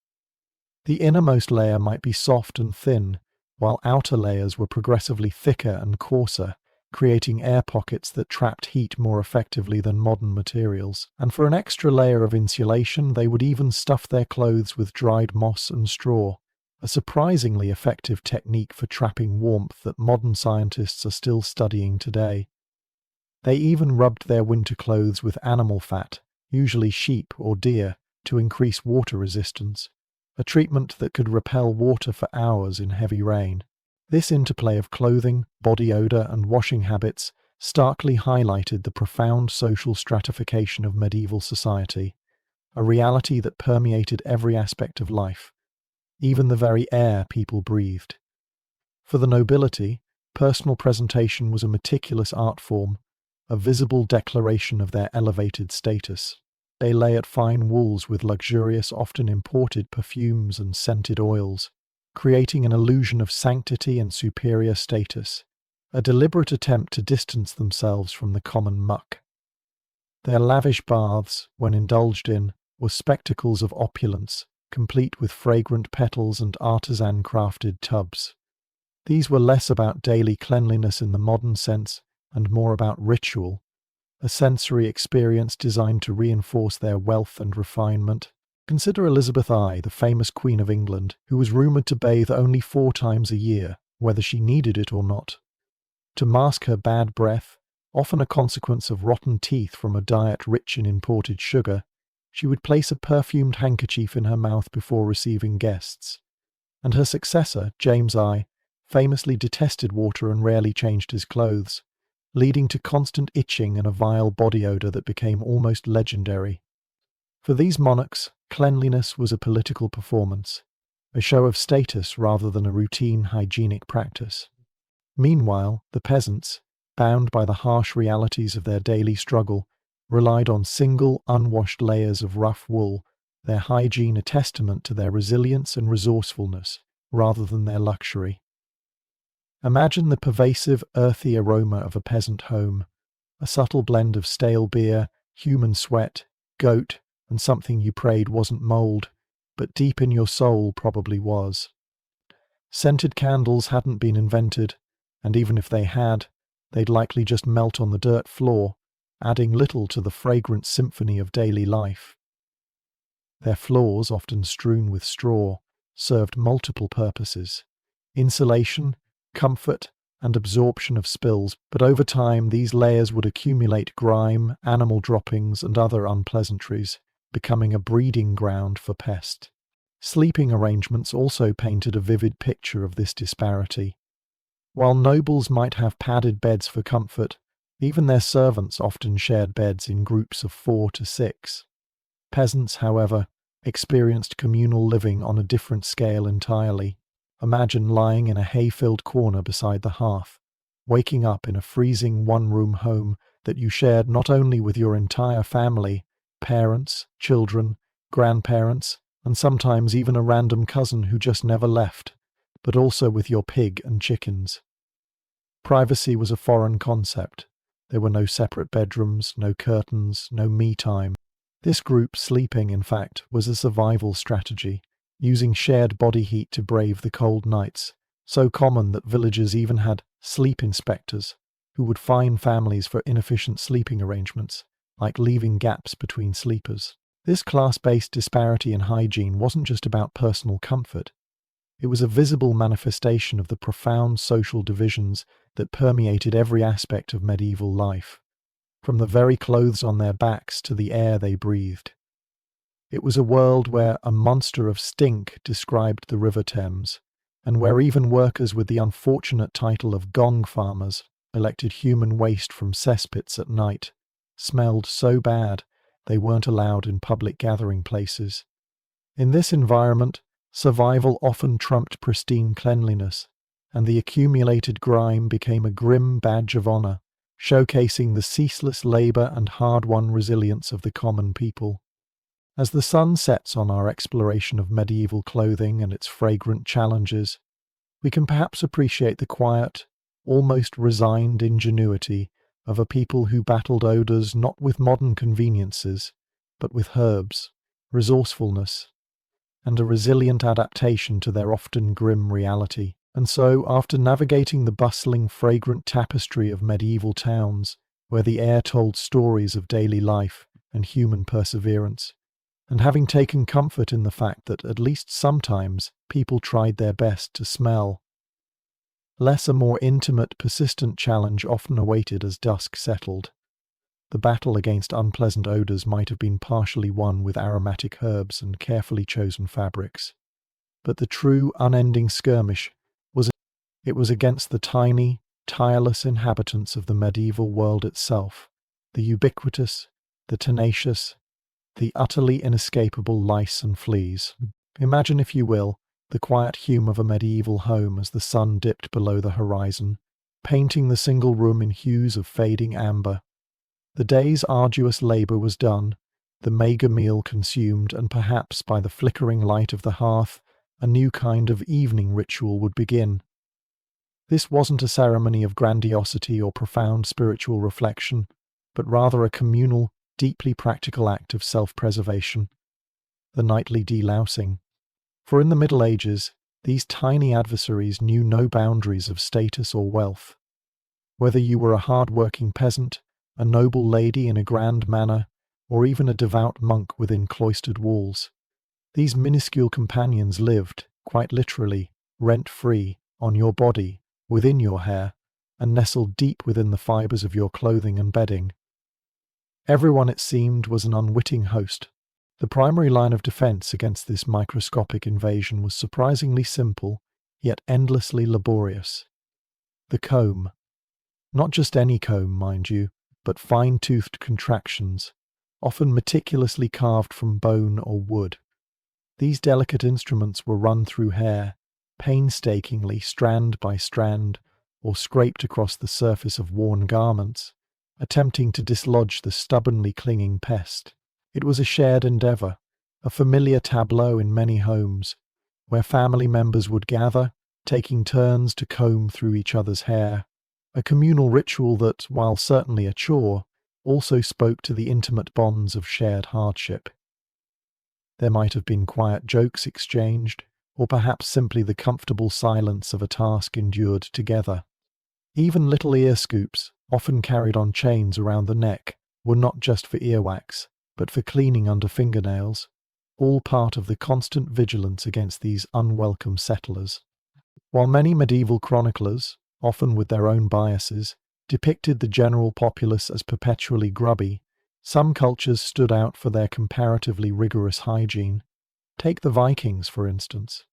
The innermost layer might be soft and thin, while outer layers were progressively thicker and coarser, creating air pockets that trapped heat more effectively than modern materials. And for an extra layer of insulation, they would even stuff their clothes with dried moss and straw, a surprisingly effective technique for trapping warmth that modern scientists are still studying today. They even rubbed their winter clothes with animal fat, usually sheep or deer, to increase water resistance, a treatment that could repel water for hours in heavy rain. This interplay of clothing, body odor, and washing habits starkly highlighted the profound social stratification of medieval society, a reality that permeated every aspect of life, even the very air people breathed. For the nobility, personal presentation was a meticulous art form, a visible declaration of their elevated status. They lay at fine wools with luxurious, often imported perfumes and scented oils, creating an illusion of sanctity and superior status, a deliberate attempt to distance themselves from the common muck. Their lavish baths, when indulged in, were spectacles of opulence, complete with fragrant petals and artisan-crafted tubs. These were less about daily cleanliness in the modern sense and more about ritual, a sensory experience designed to reinforce their wealth and refinement. Consider Elizabeth I, the famous Queen of England, who was rumoured to bathe only 4 times a year, whether she needed it or not. To mask her bad breath, often a consequence of rotten teeth from a diet rich in imported sugar, she would place a perfumed handkerchief in her mouth before receiving guests. And her successor, James I, famously detested water and rarely changed his clothes, leading to constant itching and a vile body odour that became almost legendary. For these monarchs, Cleanliness was a political performance, a show of status rather than a routine hygienic practice. Meanwhile, the peasants, bound by the harsh realities of their daily struggle, relied on single, unwashed layers of rough wool, their hygiene a testament to their resilience and resourcefulness, rather than their luxury. Imagine the pervasive, earthy aroma of a peasant home, a subtle blend of stale beer, human sweat, goat, and something you prayed wasn't mold, but deep in your soul probably was. Scented candles hadn't been invented, and even if they had, they'd likely just melt on the dirt floor, adding little to the fragrant symphony of daily life. Their floors, often strewn with straw, served multiple purposes: insulation, comfort, and absorption of spills, but over time these layers would accumulate grime, animal droppings, and other unpleasantries, becoming a breeding ground for pests. Sleeping arrangements also painted a vivid picture of this disparity. While nobles might have padded beds for comfort, even their servants often shared beds in groups of 4 to 6. Peasants, however, experienced communal living on a different scale entirely. Imagine lying in a hay-filled corner beside the hearth, waking up in a freezing one-room home that you shared not only with your entire family, parents, children, grandparents, and sometimes even a random cousin who just never left, but also with your pig and chickens. Privacy was a foreign concept. There were no separate bedrooms, no curtains, no me time. This group sleeping, in fact, was a survival strategy, using shared body heat to brave the cold nights, so common that villagers even had sleep inspectors, who would fine families for inefficient sleeping arrangements, like leaving gaps between sleepers. This class-based disparity in hygiene wasn't just about personal comfort. It was a visible manifestation of the profound social divisions that permeated every aspect of medieval life, from the very clothes on their backs to the air they breathed. It was a world where a monster of stink described the River Thames, and where even workers with the unfortunate title of gong farmers, elected human waste from cesspits at night, smelled so bad they weren't allowed in public gathering places. In this environment, survival often trumped pristine cleanliness, and the accumulated grime became a grim badge of honor, showcasing the ceaseless labor and hard-won resilience of the common people. As the sun sets on our exploration of medieval clothing and its fragrant challenges, we can perhaps appreciate the quiet, almost resigned ingenuity of a people who battled odors not with modern conveniences, but with herbs, resourcefulness, and a resilient adaptation to their often grim reality. And so, after navigating the bustling, fragrant tapestry of medieval towns, where the air told stories of daily life and human perseverance, and having taken comfort in the fact that at least sometimes people tried their best to smell, a more intimate, persistent challenge often awaited as dusk settled. The battle against unpleasant odors might have been partially won with aromatic herbs and carefully chosen fabrics, but the true, unending skirmish was against the tiny, tireless inhabitants of the medieval world itself, the ubiquitous, the tenacious, the utterly inescapable lice and fleas. Imagine, if you will, the quiet hue of a medieval home as the sun dipped below the horizon, painting the single room in hues of fading amber. The day's arduous labor was done, the maigre meal consumed, and perhaps by the flickering light of the hearth, a new kind of evening ritual would begin. This wasn't a ceremony of grandiosity or profound spiritual reflection, but rather a communal, deeply practical act of self-preservation, the nightly delousing. For in the Middle Ages, these tiny adversaries knew no boundaries of status or wealth. Whether you were a hard-working peasant, a noble lady in a grand manor, or even a devout monk within cloistered walls, these minuscule companions lived, quite literally, rent-free, on your body, within your hair, and nestled deep within the fibers of your clothing and bedding. Everyone, it seemed, was an unwitting host. The primary line of defense against this microscopic invasion was surprisingly simple, yet endlessly laborious. The comb. Not just any comb, mind you, but fine-toothed contractions, often meticulously carved from bone or wood. These delicate instruments were run through hair, painstakingly strand by strand, or scraped across the surface of worn garments, attempting to dislodge the stubbornly clinging pest. It was a shared endeavour, a familiar tableau in many homes, where family members would gather, taking turns to comb through each other's hair, a communal ritual that, while certainly a chore, also spoke to the intimate bonds of shared hardship. There might have been quiet jokes exchanged, or perhaps simply the comfortable silence of a task endured together. Even little ear scoops, often carried on chains around the neck, were not just for earwax, but for cleaning under fingernails, all part of the constant vigilance against these unwelcome settlers. While many medieval chroniclers, often with their own biases, depicted the general populace as perpetually grubby, some cultures stood out for their comparatively rigorous hygiene. Take the Vikings, for instance.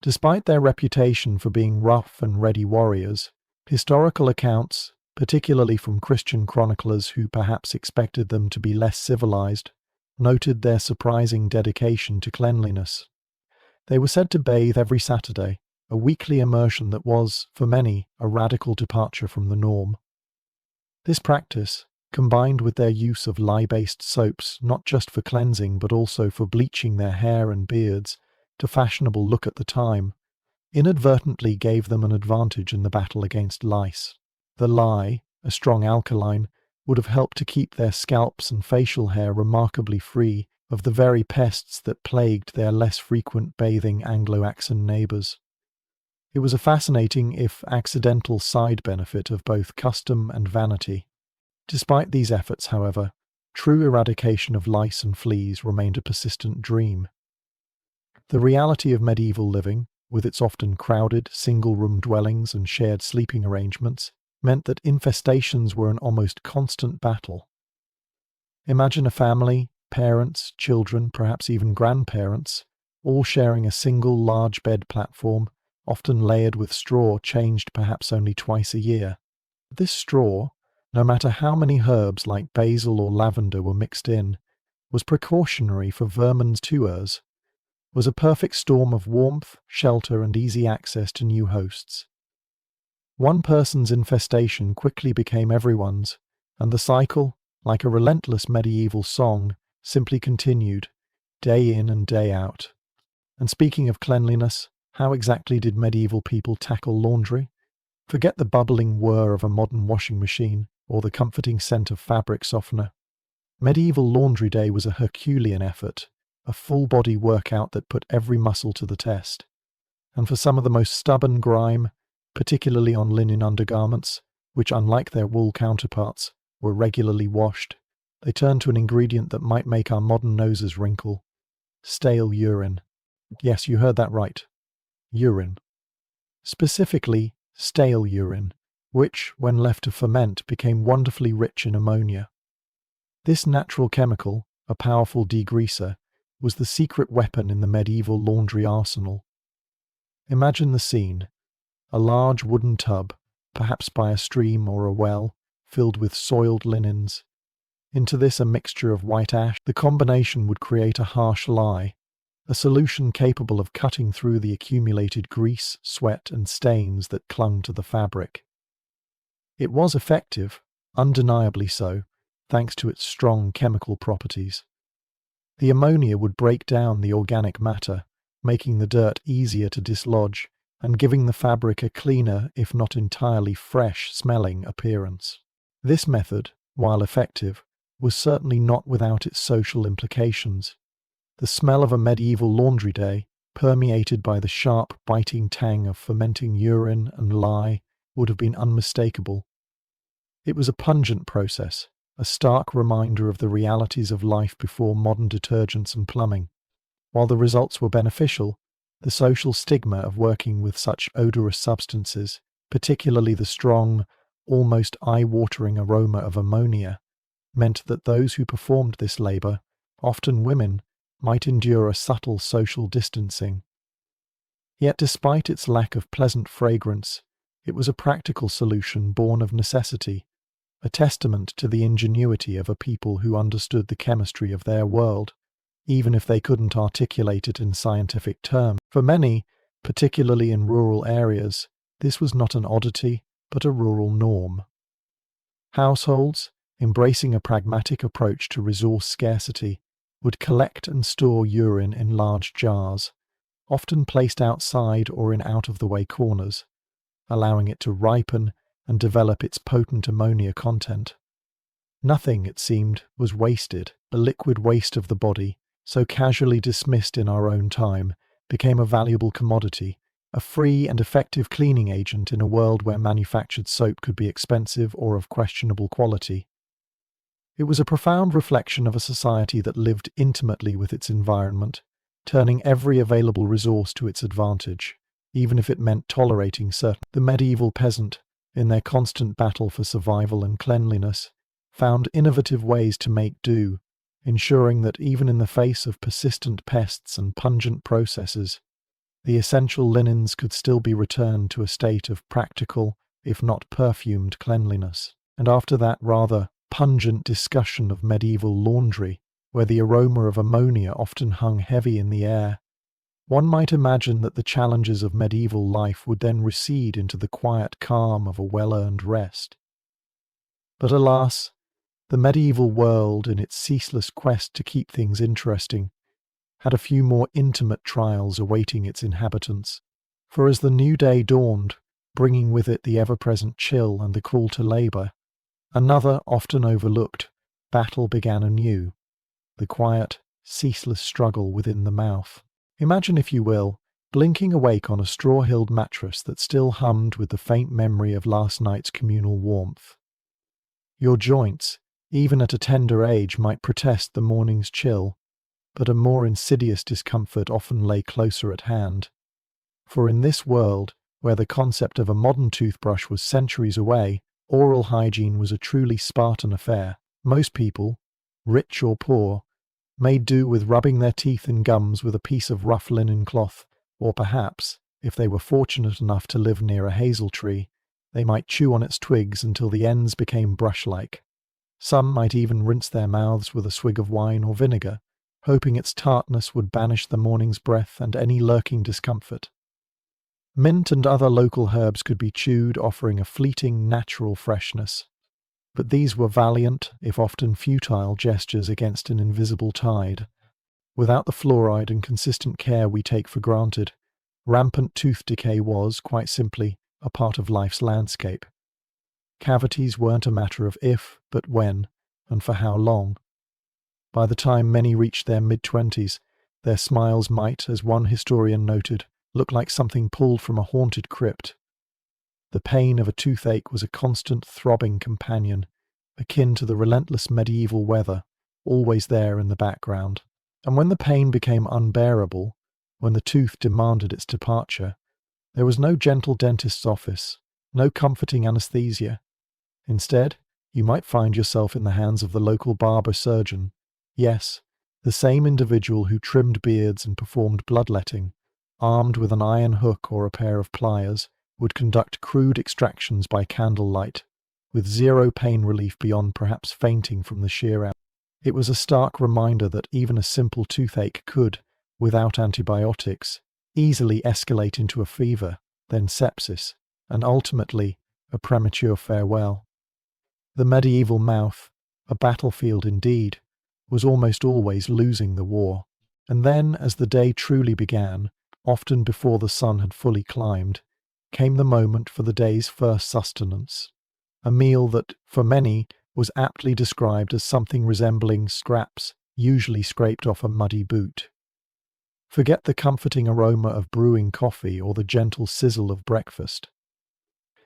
Despite their reputation for being rough and ready warriors, historical accounts, particularly from Christian chroniclers who perhaps expected them to be less civilized, noted their surprising dedication to cleanliness. They were said to bathe every Saturday, a weekly immersion that was, for many, a radical departure from the norm. This practice, combined with their use of lye-based soaps not just for cleansing but also for bleaching their hair and beards to fashionable look at the time, inadvertently gave them an advantage in the battle against lice. The lye, a strong alkaline, would have helped to keep their scalps and facial hair remarkably free of the very pests that plagued their less frequent bathing Anglo-Saxon neighbours. It was a fascinating, if accidental, side benefit of both custom and vanity. Despite these efforts, however, true eradication of lice and fleas remained a persistent dream. The reality of medieval living, with its often crowded, single-room dwellings and shared sleeping arrangements, meant that infestations were an almost constant battle. Imagine a family, parents, children, perhaps even grandparents, all sharing a single large bed platform, often layered with straw changed perhaps only twice a year. This straw, no matter how many herbs like basil or lavender were mixed in, was precautionary for vermin's tours, was a perfect storm of warmth, shelter, and easy access to new hosts. One person's infestation quickly became everyone's, and the cycle, like a relentless medieval song, simply continued, day in and day out. And speaking of cleanliness, how exactly did medieval people tackle laundry? Forget the bubbling whir of a modern washing machine, or the comforting scent of fabric softener. Medieval laundry day was a Herculean effort, a full-body workout that put every muscle to the test. And for some of the most stubborn grime, particularly on linen undergarments, which unlike their wool counterparts, were regularly washed, they turned to an ingredient that might make our modern noses wrinkle: stale urine. Yes, you heard that right. Urine. Specifically, stale urine, which, when left to ferment, became wonderfully rich in ammonia. This natural chemical, a powerful degreaser, was the secret weapon in the medieval laundry arsenal. Imagine the scene: a large wooden tub, perhaps by a stream or a well, filled with soiled linens. Into this a mixture of white ash. The combination would create a harsh lye, a solution capable of cutting through the accumulated grease, sweat, and stains that clung to the fabric. It was effective, undeniably so, thanks to its strong chemical properties. The ammonia would break down the organic matter, making the dirt easier to dislodge and giving the fabric a cleaner, if not entirely fresh-smelling appearance. This method, while effective, was certainly not without its social implications. The smell of a medieval laundry day, permeated by the sharp, biting tang of fermenting urine and lye, would have been unmistakable. It was a pungent process, a stark reminder of the realities of life before modern detergents and plumbing. While the results were beneficial, the social stigma of working with such odorous substances, particularly the strong, almost eye-watering aroma of ammonia, meant that those who performed this labour, often women, might endure a subtle social distancing. Yet despite its lack of pleasant fragrance, it was a practical solution born of necessity, a testament to the ingenuity of a people who understood the chemistry of their world, even if they couldn't articulate it in scientific terms. For many, particularly in rural areas, this was not an oddity, but a rural norm. Households, embracing a pragmatic approach to resource scarcity, would collect and store urine in large jars, often placed outside or in out-of-the-way corners, allowing it to ripen and develop its potent ammonia content. Nothing, it seemed, was wasted. The liquid waste of the body, so casually dismissed in our own time, became a valuable commodity, a free and effective cleaning agent in a world where manufactured soap could be expensive or of questionable quality. It was a profound reflection of a society that lived intimately with its environment, turning every available resource to its advantage, even if it meant tolerating certain. The medieval peasant, in their constant battle for survival and cleanliness, found innovative ways to make do, ensuring that even in the face of persistent pests and pungent processes, the essential linens could still be returned to a state of practical, if not perfumed, cleanliness. And after that rather pungent discussion of medieval laundry, where the aroma of ammonia often hung heavy in the air, one might imagine that the challenges of medieval life would then recede into the quiet calm of a well-earned rest. But alas, the medieval world, in its ceaseless quest to keep things interesting, had a few more intimate trials awaiting its inhabitants. For as the new day dawned, bringing with it the ever-present chill and the call to labour, another, often overlooked, battle began anew, the quiet, ceaseless struggle within the mouth. Imagine, if you will, blinking awake on a straw-hilled mattress that still hummed with the faint memory of last night's communal warmth. Your joints, even at a tender age, might protest the morning's chill, but a more insidious discomfort often lay closer at hand. For in this world, where the concept of a modern toothbrush was centuries away, oral hygiene was a truly Spartan affair. Most people, rich or poor, made do with rubbing their teeth and gums with a piece of rough linen cloth, or perhaps, if they were fortunate enough to live near a hazel tree, they might chew on its twigs until the ends became brush-like. Some might even rinse their mouths with a swig of wine or vinegar, hoping its tartness would banish the morning's breath and any lurking discomfort. Mint and other local herbs could be chewed, offering a fleeting, natural freshness. But these were valiant, if often futile, gestures against an invisible tide. Without the fluoride and consistent care we take for granted, rampant tooth decay was, quite simply, a part of life's landscape. Cavities weren't a matter of if, but when, and for how long. By the time many reached their mid-20s, their smiles might, as one historian noted, look like something pulled from a haunted crypt. The pain of a toothache was a constant throbbing companion, akin to the relentless medieval weather, always there in the background. And when the pain became unbearable, when the tooth demanded its departure, there was no gentle dentist's office, no comforting anesthesia. Instead, you might find yourself in the hands of the local barber surgeon. Yes, the same individual who trimmed beards and performed bloodletting, armed with an iron hook or a pair of pliers, would conduct crude extractions by candlelight, with zero pain relief beyond perhaps fainting from the sheer out. It was a stark reminder that even a simple toothache could, without antibiotics, easily escalate into a fever, then sepsis, and ultimately a premature farewell. The medieval mouth, a battlefield indeed, was almost always losing the war. And then, as the day truly began, often before the sun had fully climbed, came the moment for the day's first sustenance, a meal that, for many, was aptly described as something resembling scraps, usually scraped off a muddy boot. Forget the comforting aroma of brewing coffee or the gentle sizzle of breakfast.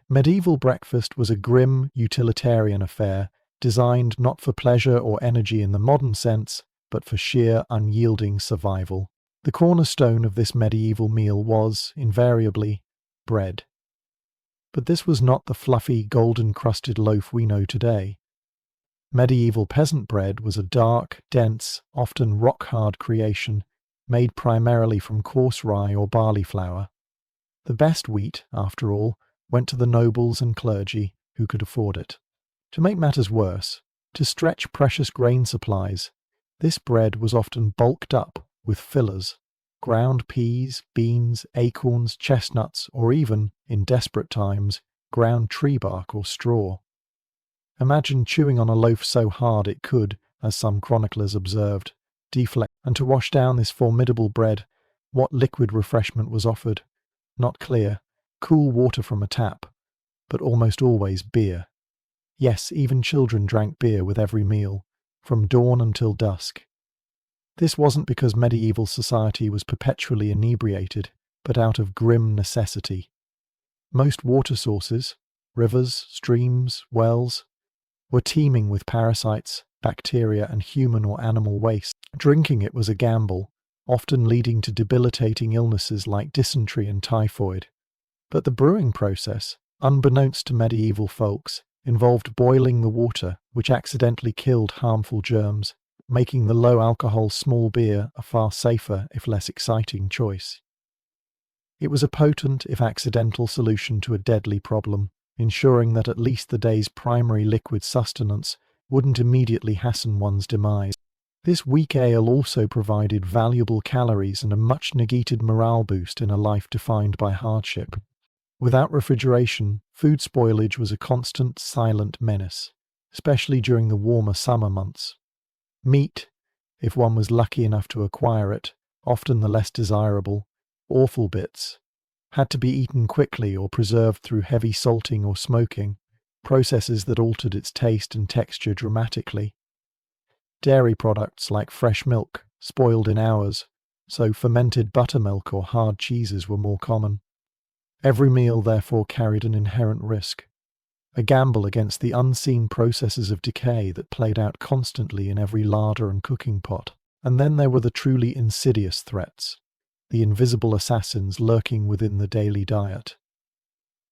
Medieval breakfast was a grim, utilitarian affair, designed not for pleasure or energy in the modern sense, but for sheer, unyielding survival. The cornerstone of this medieval meal was, invariably, bread. But this was not the fluffy, golden-crusted loaf we know today. Medieval peasant bread was a dark, dense, often rock-hard creation, made primarily from coarse rye or barley flour. The best wheat, after all, went to the nobles and clergy who could afford it. To make matters worse, to stretch precious grain supplies, this bread was often bulked up with fillers, ground peas, beans, acorns, chestnuts, or even, in desperate times, ground tree bark or straw. Imagine chewing on a loaf so hard it could, as some chroniclers observed, deflect, and to wash down this formidable bread, what liquid refreshment was offered? Not clear, cool water from a tap, but almost always beer. Yes, even children drank beer with every meal, from dawn until dusk. This wasn't because medieval society was perpetually inebriated, but out of grim necessity. Most water sources, rivers, streams, wells, were teeming with parasites, bacteria, and human or animal waste. Drinking it was a gamble, often leading to debilitating illnesses like dysentery and typhoid. But the brewing process, unbeknownst to medieval folks, involved boiling the water, which accidentally killed harmful germs, making the low-alcohol small beer a far safer, if less exciting, choice. It was a potent, if accidental, solution to a deadly problem, ensuring that at least the day's primary liquid sustenance wouldn't immediately hasten one's demise. This weak ale also provided valuable calories and a much-negated morale boost in a life defined by hardship. Without refrigeration, food spoilage was a constant, silent menace, especially during the warmer summer months. Meat, if one was lucky enough to acquire it, often the less desirable, awful bits, had to be eaten quickly or preserved through heavy salting or smoking, processes that altered its taste and texture dramatically. Dairy products like fresh milk spoiled in hours, so fermented buttermilk or hard cheeses were more common. Every meal therefore carried an inherent risk, a gamble against the unseen processes of decay that played out constantly in every larder and cooking pot. And then there were the truly insidious threats, the invisible assassins lurking within the daily diet.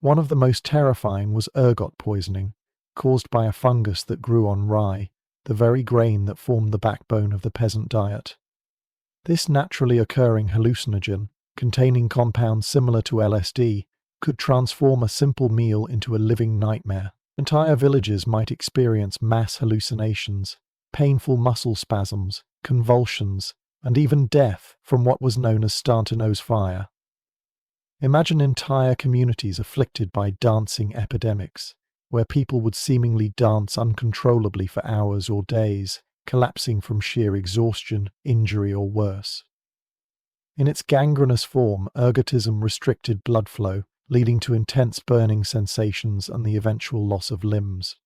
One of the most terrifying was ergot poisoning, caused by a fungus that grew on rye, the very grain that formed the backbone of the peasant diet. This naturally occurring hallucinogen, containing compounds similar to LSD, could transform a simple meal into a living nightmare. Entire villages might experience mass hallucinations, painful muscle spasms, convulsions, and even death from what was known as Stantonose fire. Imagine entire communities afflicted by dancing epidemics, where people would seemingly dance uncontrollably for hours or days, collapsing from sheer exhaustion, injury, or worse. In its gangrenous form, ergotism restricted blood flow, leading to intense burning sensations and the eventual loss of limbs.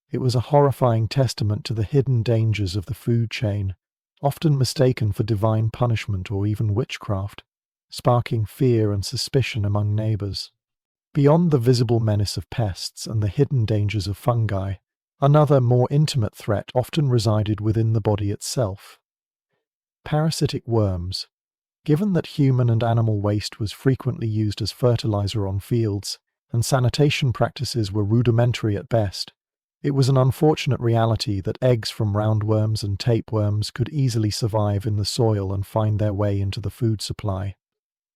It was a horrifying testament to the hidden dangers of the food chain, often mistaken for divine punishment or even witchcraft, sparking fear and suspicion among neighbours. Beyond the visible menace of pests and the hidden dangers of fungi, another more intimate threat often resided within the body itself. Parasitic worms. Given that human and animal waste was frequently used as fertilizer on fields, and sanitation practices were rudimentary at best, it was an unfortunate reality that eggs from roundworms and tapeworms could easily survive in the soil and find their way into the food supply.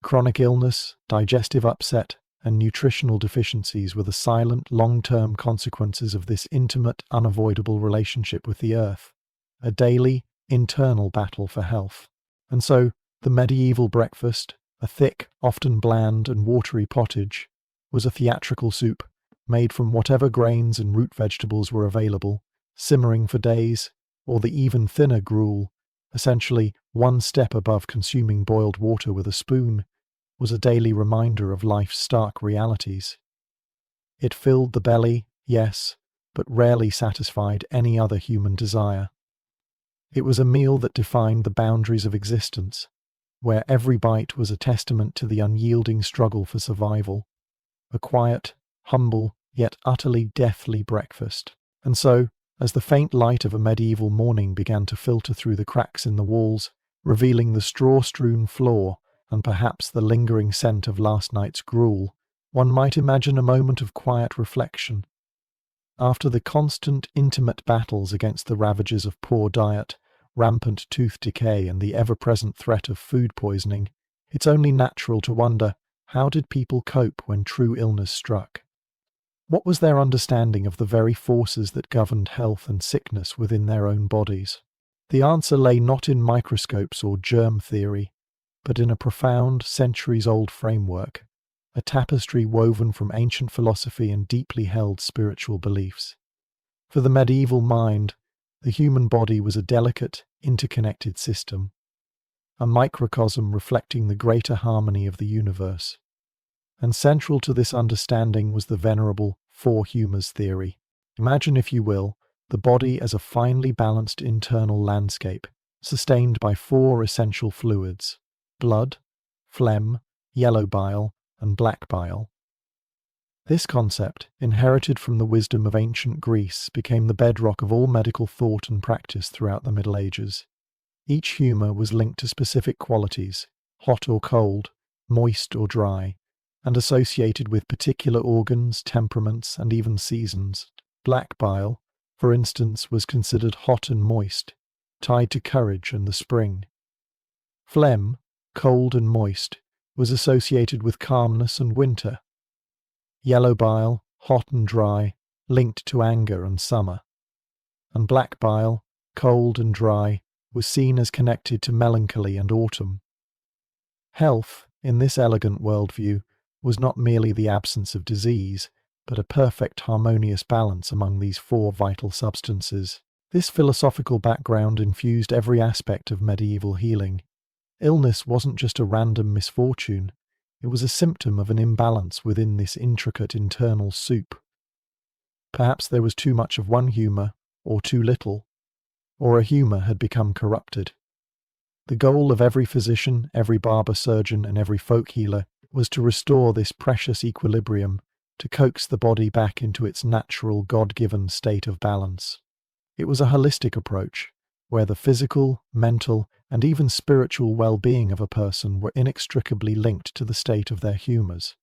Chronic illness, digestive upset, and nutritional deficiencies were the silent, long-term consequences of this intimate, unavoidable relationship with the earth, a daily, internal battle for health. And so, the medieval breakfast, a thick, often bland and watery pottage, was a theatrical soup, made from whatever grains and root vegetables were available, simmering for days, or the even thinner gruel, essentially one step above consuming boiled water with a spoon, was a daily reminder of life's stark realities. It filled the belly, yes, but rarely satisfied any other human desire. It was a meal that defined the boundaries of existence, where every bite was a testament to the unyielding struggle for survival, a quiet, humble, yet utterly deathly breakfast. And so, as the faint light of a medieval morning began to filter through the cracks in the walls, revealing the straw-strewn floor and perhaps the lingering scent of last night's gruel, one might imagine a moment of quiet reflection. After the constant, intimate battles against the ravages of poor diet, rampant tooth decay, and the ever-present threat of food poisoning, it's only natural to wonder, how did people cope when true illness struck? What was their understanding of the very forces that governed health and sickness within their own bodies? The answer lay not in microscopes or germ theory, but in a profound, centuries-old framework, a tapestry woven from ancient philosophy and deeply held spiritual beliefs. For the medieval mind, the human body was a delicate, interconnected system, a microcosm reflecting the greater harmony of the universe. And central to this understanding was the venerable four humours theory. Imagine, if you will, the body as a finely balanced internal landscape, sustained by four essential fluids: blood, phlegm, yellow bile, and black bile. This concept, inherited from the wisdom of ancient Greece, became the bedrock of all medical thought and practice throughout the Middle Ages. Each humour was linked to specific qualities, hot or cold, moist or dry, and associated with particular organs, temperaments, and even seasons. Black bile, for instance, was considered hot and moist, tied to courage and the spring. Phlegm, cold and moist, was associated with calmness and winter. Yellow bile, hot and dry, linked to anger and summer. And black bile, cold and dry, was seen as connected to melancholy and autumn. Health, in this elegant worldview, was not merely the absence of disease, but a perfect harmonious balance among these four vital substances. This philosophical background infused every aspect of medieval healing. Illness wasn't just a random misfortune, it was a symptom of an imbalance within this intricate internal soup. Perhaps there was too much of one humour, or too little, or a humour had become corrupted. The goal of every physician, every barber surgeon, and every folk healer was to restore this precious equilibrium, to coax the body back into its natural, God-given state of balance. It was a holistic approach, where the physical, mental, and even spiritual well-being of a person were inextricably linked to the state of their humours.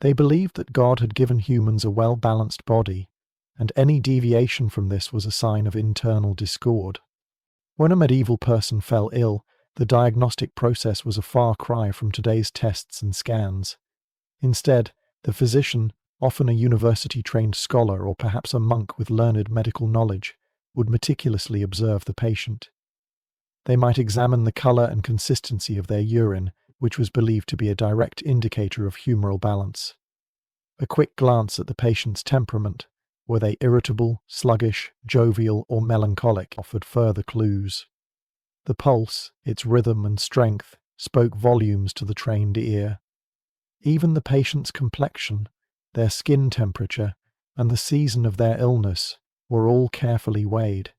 They believed that God had given humans a well-balanced body, and any deviation from this was a sign of internal discord. When a medieval person fell ill, the diagnostic process was a far cry from today's tests and scans. Instead, the physician, often a university-trained scholar or perhaps a monk with learned medical knowledge, would meticulously observe the patient. They might examine the colour and consistency of their urine, which was believed to be a direct indicator of humoral balance. A quick glance at the patient's temperament, were they irritable, sluggish, jovial, or melancholic, offered further clues. The pulse, its rhythm and strength, spoke volumes to the trained ear. Even the patient's complexion, their skin temperature, and the season of their illness were all carefully weighed.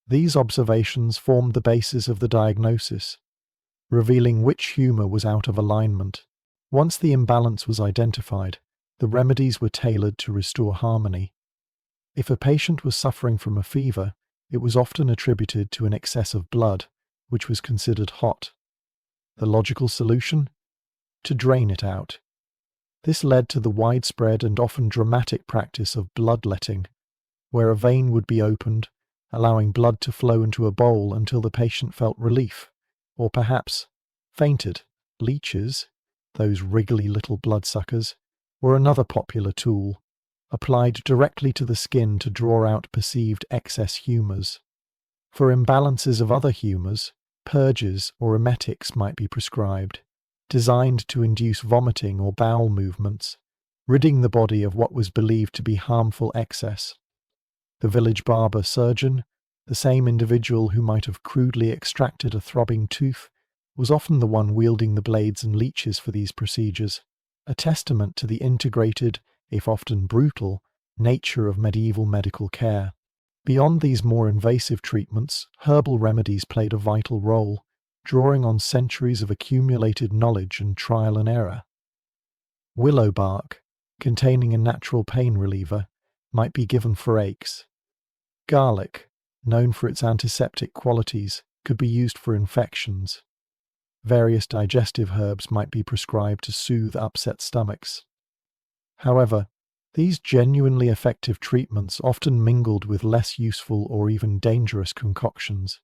These observations formed the basis of the diagnosis, revealing which humour was out of alignment. Once the imbalance was identified, the remedies were tailored to restore harmony. If a patient was suffering from a fever, it was often attributed to an excess of blood, which was considered hot. The logical solution? To drain it out. This led to the widespread and often dramatic practice of bloodletting, where a vein would be opened, allowing blood to flow into a bowl until the patient felt relief, or perhaps fainted. Leeches, those wriggly little bloodsuckers, were another popular tool, applied directly to the skin to draw out perceived excess humours. For imbalances of other humours, purges or emetics might be prescribed, designed to induce vomiting or bowel movements, ridding the body of what was believed to be harmful excess. The village barber surgeon, the same individual who might have crudely extracted a throbbing tooth, was often the one wielding the blades and leeches for these procedures, a testament to the integrated, if often brutal, nature of medieval medical care. Beyond these more invasive treatments, herbal remedies played a vital role, drawing on centuries of accumulated knowledge and trial and error. Willow bark, containing a natural pain reliever, might be given for aches. Garlic, known for its antiseptic qualities, could be used for infections. Various digestive herbs might be prescribed to soothe upset stomachs. However, these genuinely effective treatments often mingled with less useful or even dangerous concoctions,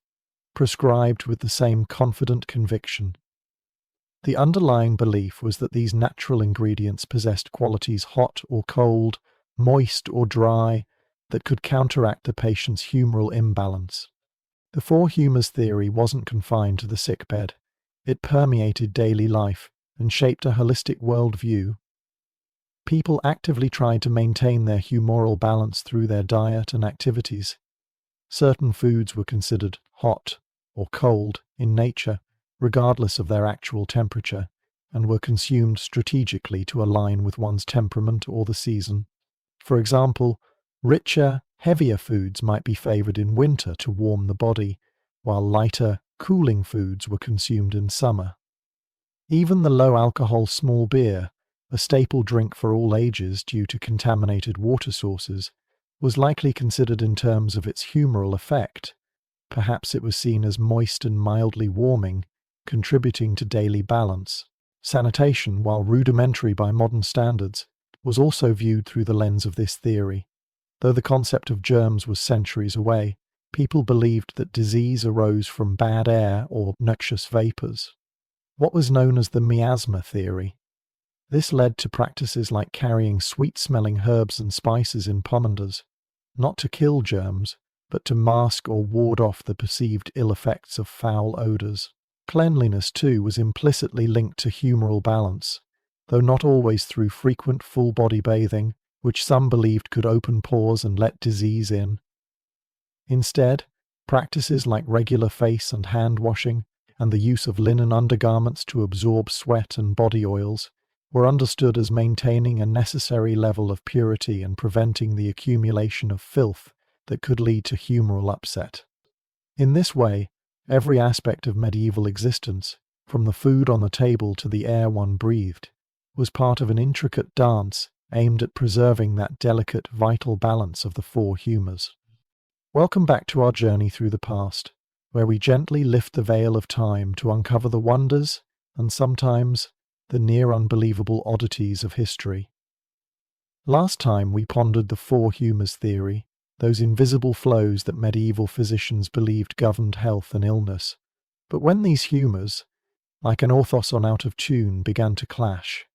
prescribed with the same confident conviction. The underlying belief was that these natural ingredients possessed qualities hot or cold, moist or dry, that could counteract the patient's humoral imbalance. The four humours theory wasn't confined to the sickbed. It permeated daily life and shaped a holistic worldview. People actively tried to maintain their humoral balance through their diet and activities. Certain foods were considered hot or cold in nature, regardless of their actual temperature, and were consumed strategically to align with one's temperament or the season. For example, richer, heavier foods might be favoured in winter to warm the body, while lighter, cooling foods were consumed in summer. Even the low-alcohol small beer, a staple drink for all ages due to contaminated water sources, was likely considered in terms of its humoral effect. Perhaps it was seen as moist and mildly warming, contributing to daily balance. Sanitation, while rudimentary by modern standards, was also viewed through the lens of this theory. Though the concept of germs was centuries away, people believed that disease arose from bad air or noxious vapours. What was known as the miasma theory. This led to practices like carrying sweet-smelling herbs and spices in pomanders, not to kill germs, but to mask or ward off the perceived ill effects of foul odours. Cleanliness, too, was implicitly linked to humoral balance, though not always through frequent full-body bathing, which some believed could open pores and let disease in. Instead, practices like regular face and hand washing and the use of linen undergarments to absorb sweat and body oils were understood as maintaining a necessary level of purity and preventing the accumulation of filth that could lead to humoral upset. In this way, every aspect of medieval existence, from the food on the table to the air one breathed, was part of an intricate dance aimed at preserving that delicate, vital balance of the four humours. Welcome back to our journey through the past, where we gently lift the veil of time to uncover the wonders and sometimes the near unbelievable oddities of history. Last time we pondered the four humours theory, those invisible flows that medieval physicians believed governed health and illness. But when these humours, like an orthoson out of tune, began to clash,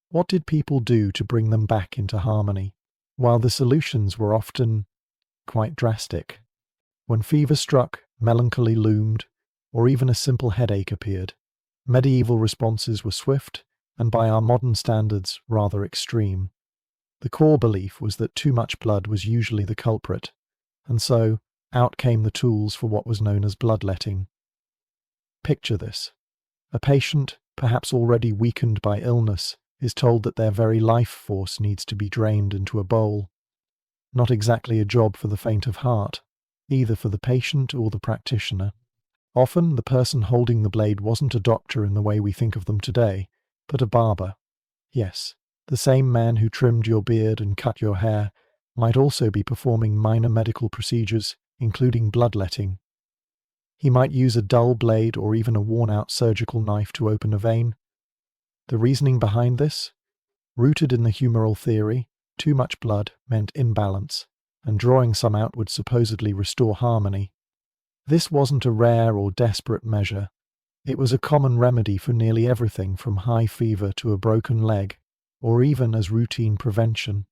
what did people do to bring them back into harmony? While the solutions were often quite drastic. When fever struck, melancholy loomed, or even a simple headache appeared, medieval responses were swift and, by our modern standards, rather extreme. The core belief was that too much blood was usually the culprit, and so out came the tools for what was known as bloodletting. Picture this. A patient, perhaps already weakened by illness, is told that their very life force needs to be drained into a bowl. Not exactly a job for the faint of heart, either for the patient or the practitioner. Often the person holding the blade wasn't a doctor in the way we think of them today, but a barber. Yes, the same man who trimmed your beard and cut your hair might also be performing minor medical procedures, including bloodletting. He might use a dull blade or even a worn-out surgical knife to open a vein. The reasoning behind this? Rooted in the humoral theory, too much blood meant imbalance, and drawing some out would supposedly restore harmony. This wasn't a rare or desperate measure. It was a common remedy for nearly everything from high fever to a broken leg, or even as routine prevention.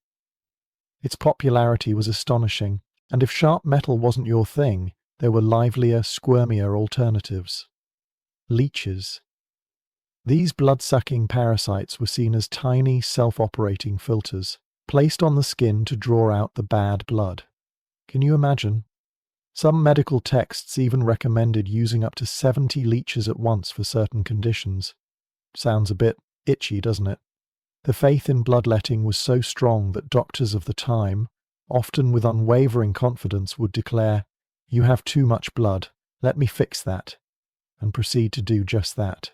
Its popularity was astonishing, and if sharp metal wasn't your thing, there were livelier, squirmier alternatives. Leeches. These blood-sucking parasites were seen as tiny, self-operating filters, placed on the skin to draw out the bad blood. Can you imagine? Some medical texts even recommended using up to 70 leeches at once for certain conditions. Sounds a bit itchy, doesn't it? The faith in bloodletting was so strong that doctors of the time, often with unwavering confidence, would declare, "You have too much blood, let me fix that," and proceed to do just that.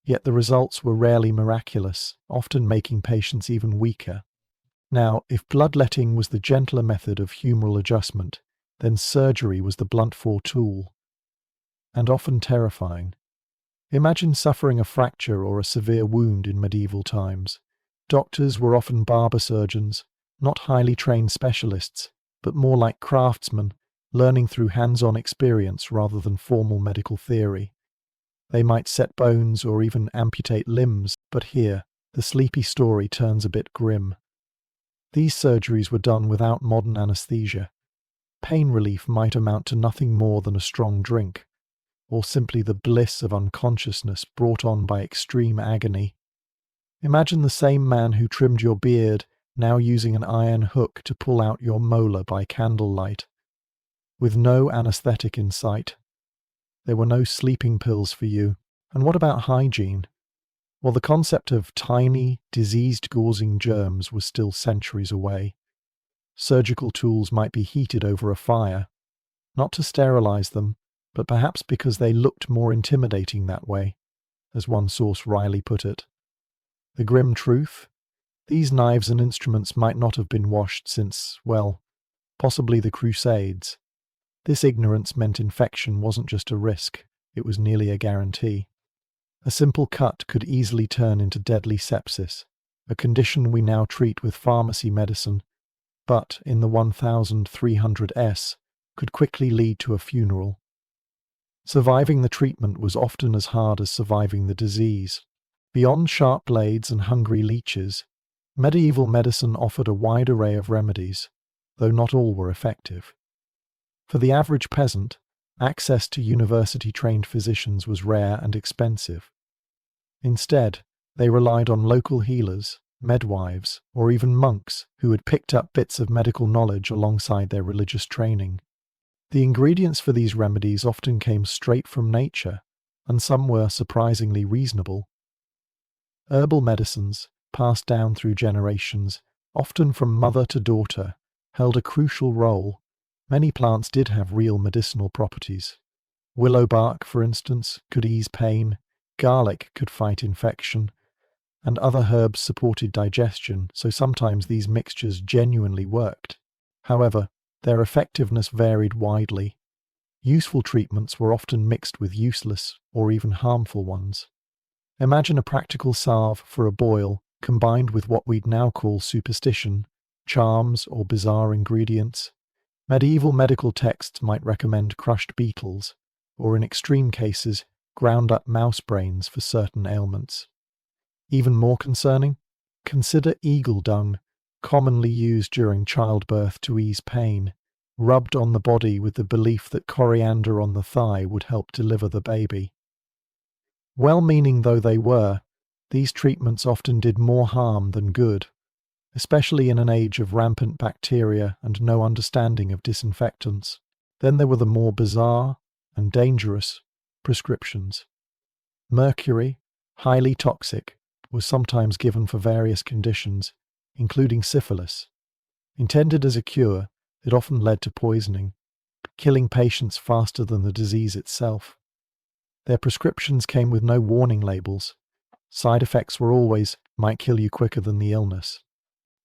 Yet the results were rarely miraculous, often making patients even weaker. Now, if bloodletting was the gentler method of humoral adjustment, then surgery was the blunt force tool, and often terrifying. Imagine suffering a fracture or a severe wound in medieval times. Doctors were often barber surgeons, not highly trained specialists, but more like craftsmen, learning through hands-on experience rather than formal medical theory. They might set bones or even amputate limbs, but here, the sleepy story turns a bit grim. These surgeries were done without modern anesthesia. Pain relief might amount to nothing more than a strong drink, or simply the bliss of unconsciousness brought on by extreme agony. Imagine the same man who trimmed your beard now using an iron hook to pull out your molar by candlelight, with no anesthetic in sight. There were no sleeping pills for you. And what about hygiene? Well, the concept of tiny, disease-causing germs was still centuries away. Surgical tools might be heated over a fire, not to sterilize them, but perhaps because they looked more intimidating that way, as one source wryly put it. The grim truth? These knives and instruments might not have been washed since, well, possibly the Crusades. This ignorance meant infection wasn't just a risk, it was nearly a guarantee. A simple cut could easily turn into deadly sepsis, a condition we now treat with pharmacy medicine, but in the 1300s could quickly lead to a funeral. Surviving the treatment was often as hard as surviving the disease. Beyond sharp blades and hungry leeches, medieval medicine offered a wide array of remedies, though not all were effective. For the average peasant, access to university-trained physicians was rare and expensive. Instead, they relied on local healers, midwives, or even monks who had picked up bits of medical knowledge alongside their religious training. The ingredients for these remedies often came straight from nature, and some were surprisingly reasonable. Herbal medicines, passed down through generations, often from mother to daughter, held a crucial role. Many plants did have real medicinal properties. Willow bark, for instance, could ease pain, garlic could fight infection, and other herbs supported digestion, so sometimes these mixtures genuinely worked. However, their effectiveness varied widely. Useful treatments were often mixed with useless or even harmful ones. Imagine a practical salve for a boil combined with what we'd now call superstition, charms, or bizarre ingredients. Medieval medical texts might recommend crushed beetles, or in extreme cases, ground-up mouse brains for certain ailments. Even more concerning, consider eagle dung, commonly used during childbirth to ease pain, rubbed on the body with the belief that coriander on the thigh would help deliver the baby. Well-meaning though they were, these treatments often did more harm than good, especially in an age of rampant bacteria and no understanding of disinfectants. Then there were the more bizarre and dangerous prescriptions. Mercury, highly toxic, was sometimes given for various conditions, including syphilis. Intended as a cure, it often led to poisoning, killing patients faster than the disease itself. Their prescriptions came with no warning labels. Side effects were always, might kill you quicker than the illness.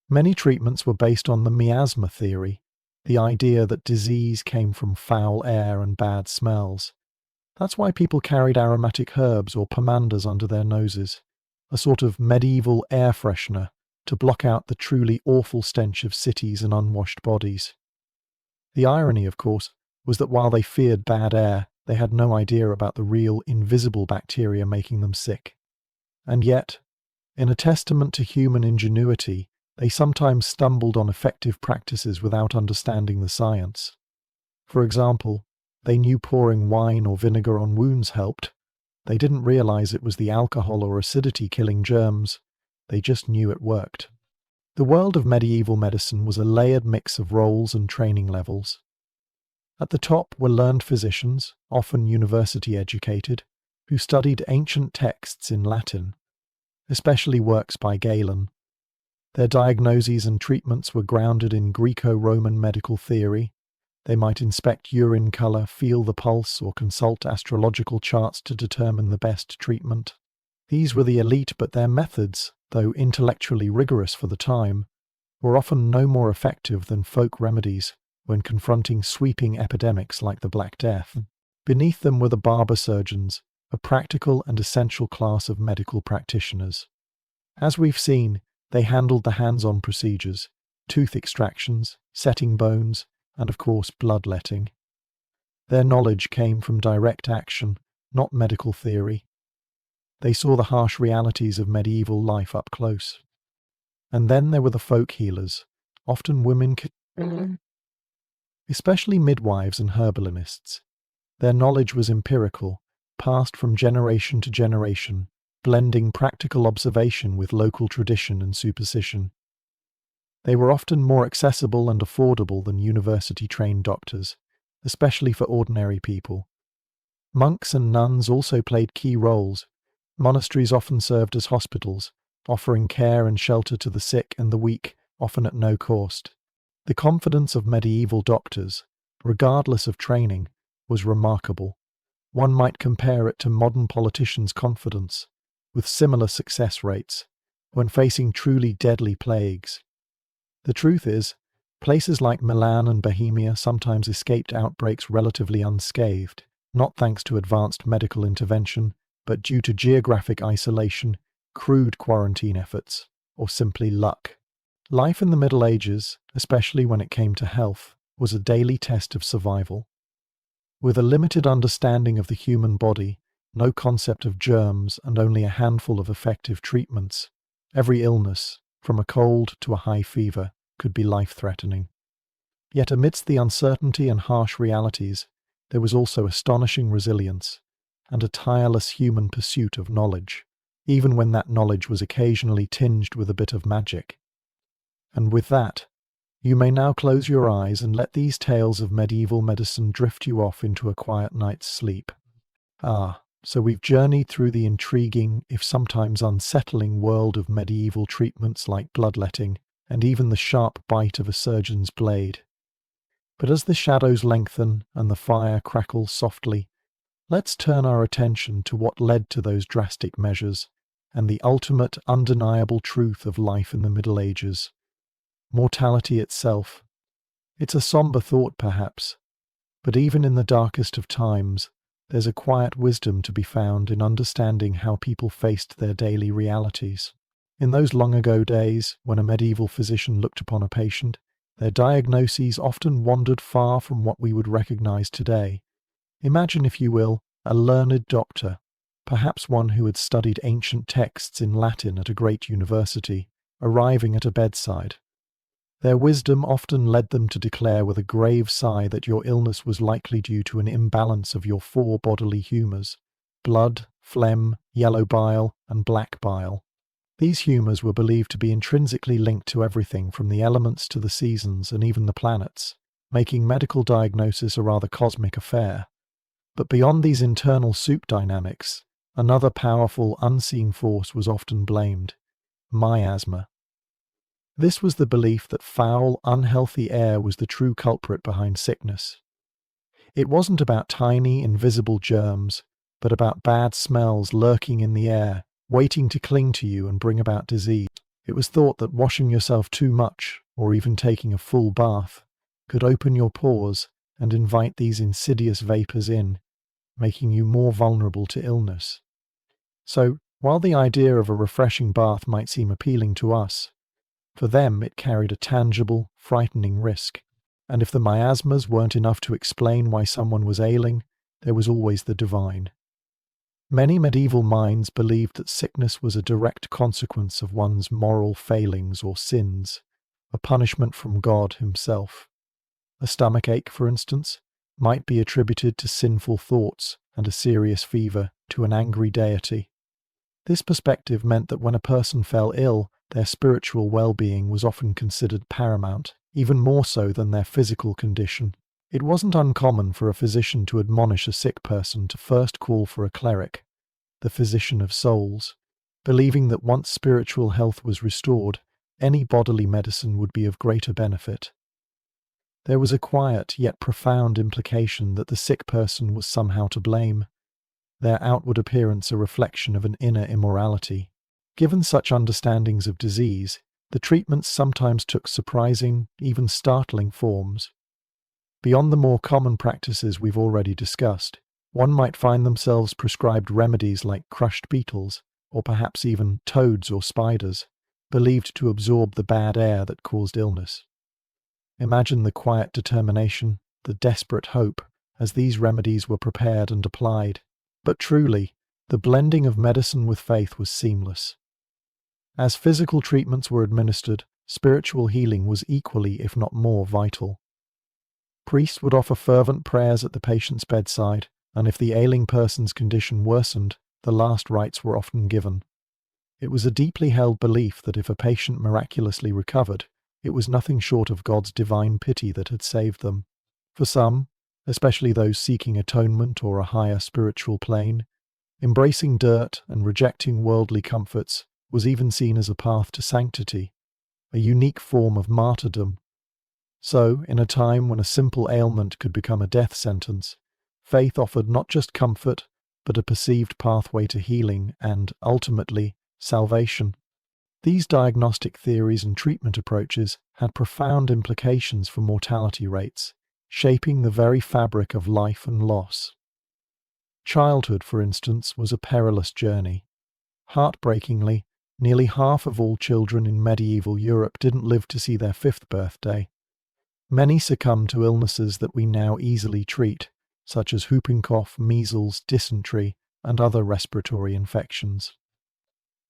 Many treatments were based on the miasma theory, the idea that disease came from foul air and bad smells. That's why people carried aromatic herbs or pomanders under their noses, a sort of medieval air freshener to block out the truly awful stench of cities and unwashed bodies. The irony, of course, was that while they feared bad air, they had no idea about the real, invisible bacteria making them sick. And yet, in a testament to human ingenuity, they sometimes stumbled on effective practices without understanding the science. For example, they knew pouring wine or vinegar on wounds helped. They didn't realize it was the alcohol or acidity killing germs. They just knew it worked. The world of medieval medicine was a layered mix of roles and training levels. At the top were learned physicians, often university educated, who studied ancient texts in Latin, especially works by Galen. Their diagnoses and treatments were grounded in Greco-Roman medical theory. They might inspect urine colour, feel the pulse, or consult astrological charts to determine the best treatment. These were the elite, but their methods, though intellectually rigorous for the time, were often no more effective than folk remedies when confronting sweeping epidemics like the Black Death. Beneath them were the barber surgeons, a practical and essential class of medical practitioners. As we've seen, they handled the hands-on procedures, tooth extractions, setting bones, and of course bloodletting. Their knowledge came from direct action, not medical theory. They saw the harsh realities of medieval life up close. And then there were the folk healers, often women, especially midwives and herbalists. Their knowledge was empirical, passed from generation to generation, blending practical observation with local tradition and superstition. They were often more accessible and affordable than university-trained doctors, especially for ordinary people. Monks and nuns also played key roles. Monasteries often served as hospitals, offering care and shelter to the sick and the weak, often at no cost. The confidence of medieval doctors, regardless of training, was remarkable. One might compare it to modern politicians' confidence, with similar success rates, when facing truly deadly plagues. The truth is, places like Milan and Bohemia sometimes escaped outbreaks relatively unscathed, not thanks to advanced medical intervention, but due to geographic isolation, crude quarantine efforts, or simply luck. Life in the Middle Ages, especially when it came to health, was a daily test of survival. With a limited understanding of the human body, no concept of germs, and only a handful of effective treatments, every illness, from a cold to a high fever, could be life-threatening. Yet amidst the uncertainty and harsh realities, there was also astonishing resilience, and a tireless human pursuit of knowledge, even when that knowledge was occasionally tinged with a bit of magic. And with that, you may now close your eyes and let these tales of medieval medicine drift you off into a quiet night's sleep. So we've journeyed through the intriguing, if sometimes unsettling, world of medieval treatments like bloodletting, and even the sharp bite of a surgeon's blade. But as the shadows lengthen and the fire crackles softly, let's turn our attention to what led to those drastic measures, and the ultimate, undeniable truth of life in the Middle Ages. Mortality itself. It's a somber thought, perhaps, but even in the darkest of times, there's a quiet wisdom to be found in understanding how people faced their daily realities. In those long ago days, when a medieval physician looked upon a patient, their diagnoses often wandered far from what we would recognize today. Imagine, if you will, a learned doctor, perhaps one who had studied ancient texts in Latin at a great university, arriving at a bedside. Their wisdom often led them to declare with a grave sigh that your illness was likely due to an imbalance of your four bodily humours: blood, phlegm, yellow bile, and black bile. These humours were believed to be intrinsically linked to everything from the elements to the seasons and even the planets, making medical diagnosis a rather cosmic affair. But beyond these internal soup dynamics, another powerful, unseen force was often blamed: miasma. This was the belief that foul, unhealthy air was the true culprit behind sickness. It wasn't about tiny, invisible germs, but about bad smells lurking in the air, waiting to cling to you and bring about disease. It was thought that washing yourself too much, or even taking a full bath, could open your pores and invite these insidious vapors in, making you more vulnerable to illness. So, while the idea of a refreshing bath might seem appealing to us, for them it carried a tangible, frightening risk. And if the miasmas weren't enough to explain why someone was ailing, there was always the divine. Many medieval minds believed that sickness was a direct consequence of one's moral failings or sins, a punishment from God himself. A stomachache, for instance, might be attributed to sinful thoughts, and a serious fever to an angry deity. This perspective meant that when a person fell ill, their spiritual well-being was often considered paramount, even more so than their physical condition. It wasn't uncommon for a physician to admonish a sick person to first call for a cleric, the physician of souls, believing that once spiritual health was restored, any bodily medicine would be of greater benefit. There was a quiet yet profound implication that the sick person was somehow to blame, their outward appearance a reflection of an inner immorality. Given such understandings of disease, the treatments sometimes took surprising, even startling forms. Beyond the more common practices we've already discussed, one might find themselves prescribed remedies like crushed beetles, or perhaps even toads or spiders, believed to absorb the bad air that caused illness. Imagine the quiet determination, the desperate hope, as these remedies were prepared and applied. But truly, the blending of medicine with faith was seamless. As physical treatments were administered, spiritual healing was equally, if not more, vital. Priests would offer fervent prayers at the patient's bedside, and if the ailing person's condition worsened, the last rites were often given. It was a deeply held belief that if a patient miraculously recovered, it was nothing short of God's divine pity that had saved them. For some, especially those seeking atonement or a higher spiritual plane, embracing dirt and rejecting worldly comforts was even seen as a path to sanctity, a unique form of martyrdom. So, in a time when a simple ailment could become a death sentence, faith offered not just comfort, but a perceived pathway to healing and, ultimately, salvation. These diagnostic theories and treatment approaches had profound implications for mortality rates, shaping the very fabric of life and loss. Childhood, for instance, was a perilous journey. Heartbreakingly, nearly half of all children in medieval Europe didn't live to see their 5th birthday. Many succumbed to illnesses that we now easily treat, such as whooping cough, measles, dysentery, and other respiratory infections.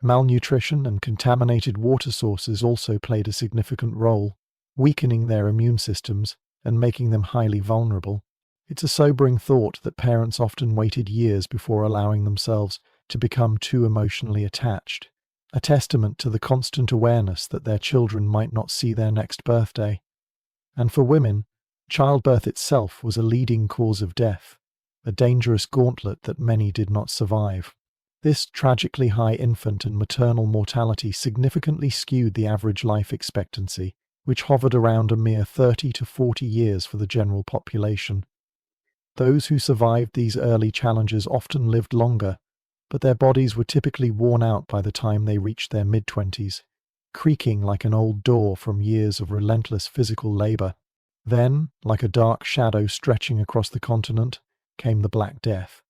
Malnutrition and contaminated water sources also played a significant role, weakening their immune systems and making them highly vulnerable. It's a sobering thought that parents often waited years before allowing themselves to become too emotionally attached, a testament to the constant awareness that their children might not see their next birthday. And for women, childbirth itself was a leading cause of death, a dangerous gauntlet that many did not survive. This tragically high infant and maternal mortality significantly skewed the average life expectancy, which hovered around a mere 30 to 40 years for the general population. Those who survived these early challenges often lived longer, but their bodies were typically worn out by the time they reached their mid-20s, creaking like an old door from years of relentless physical labor. Then, like a dark shadow stretching across the continent, came the Black Death.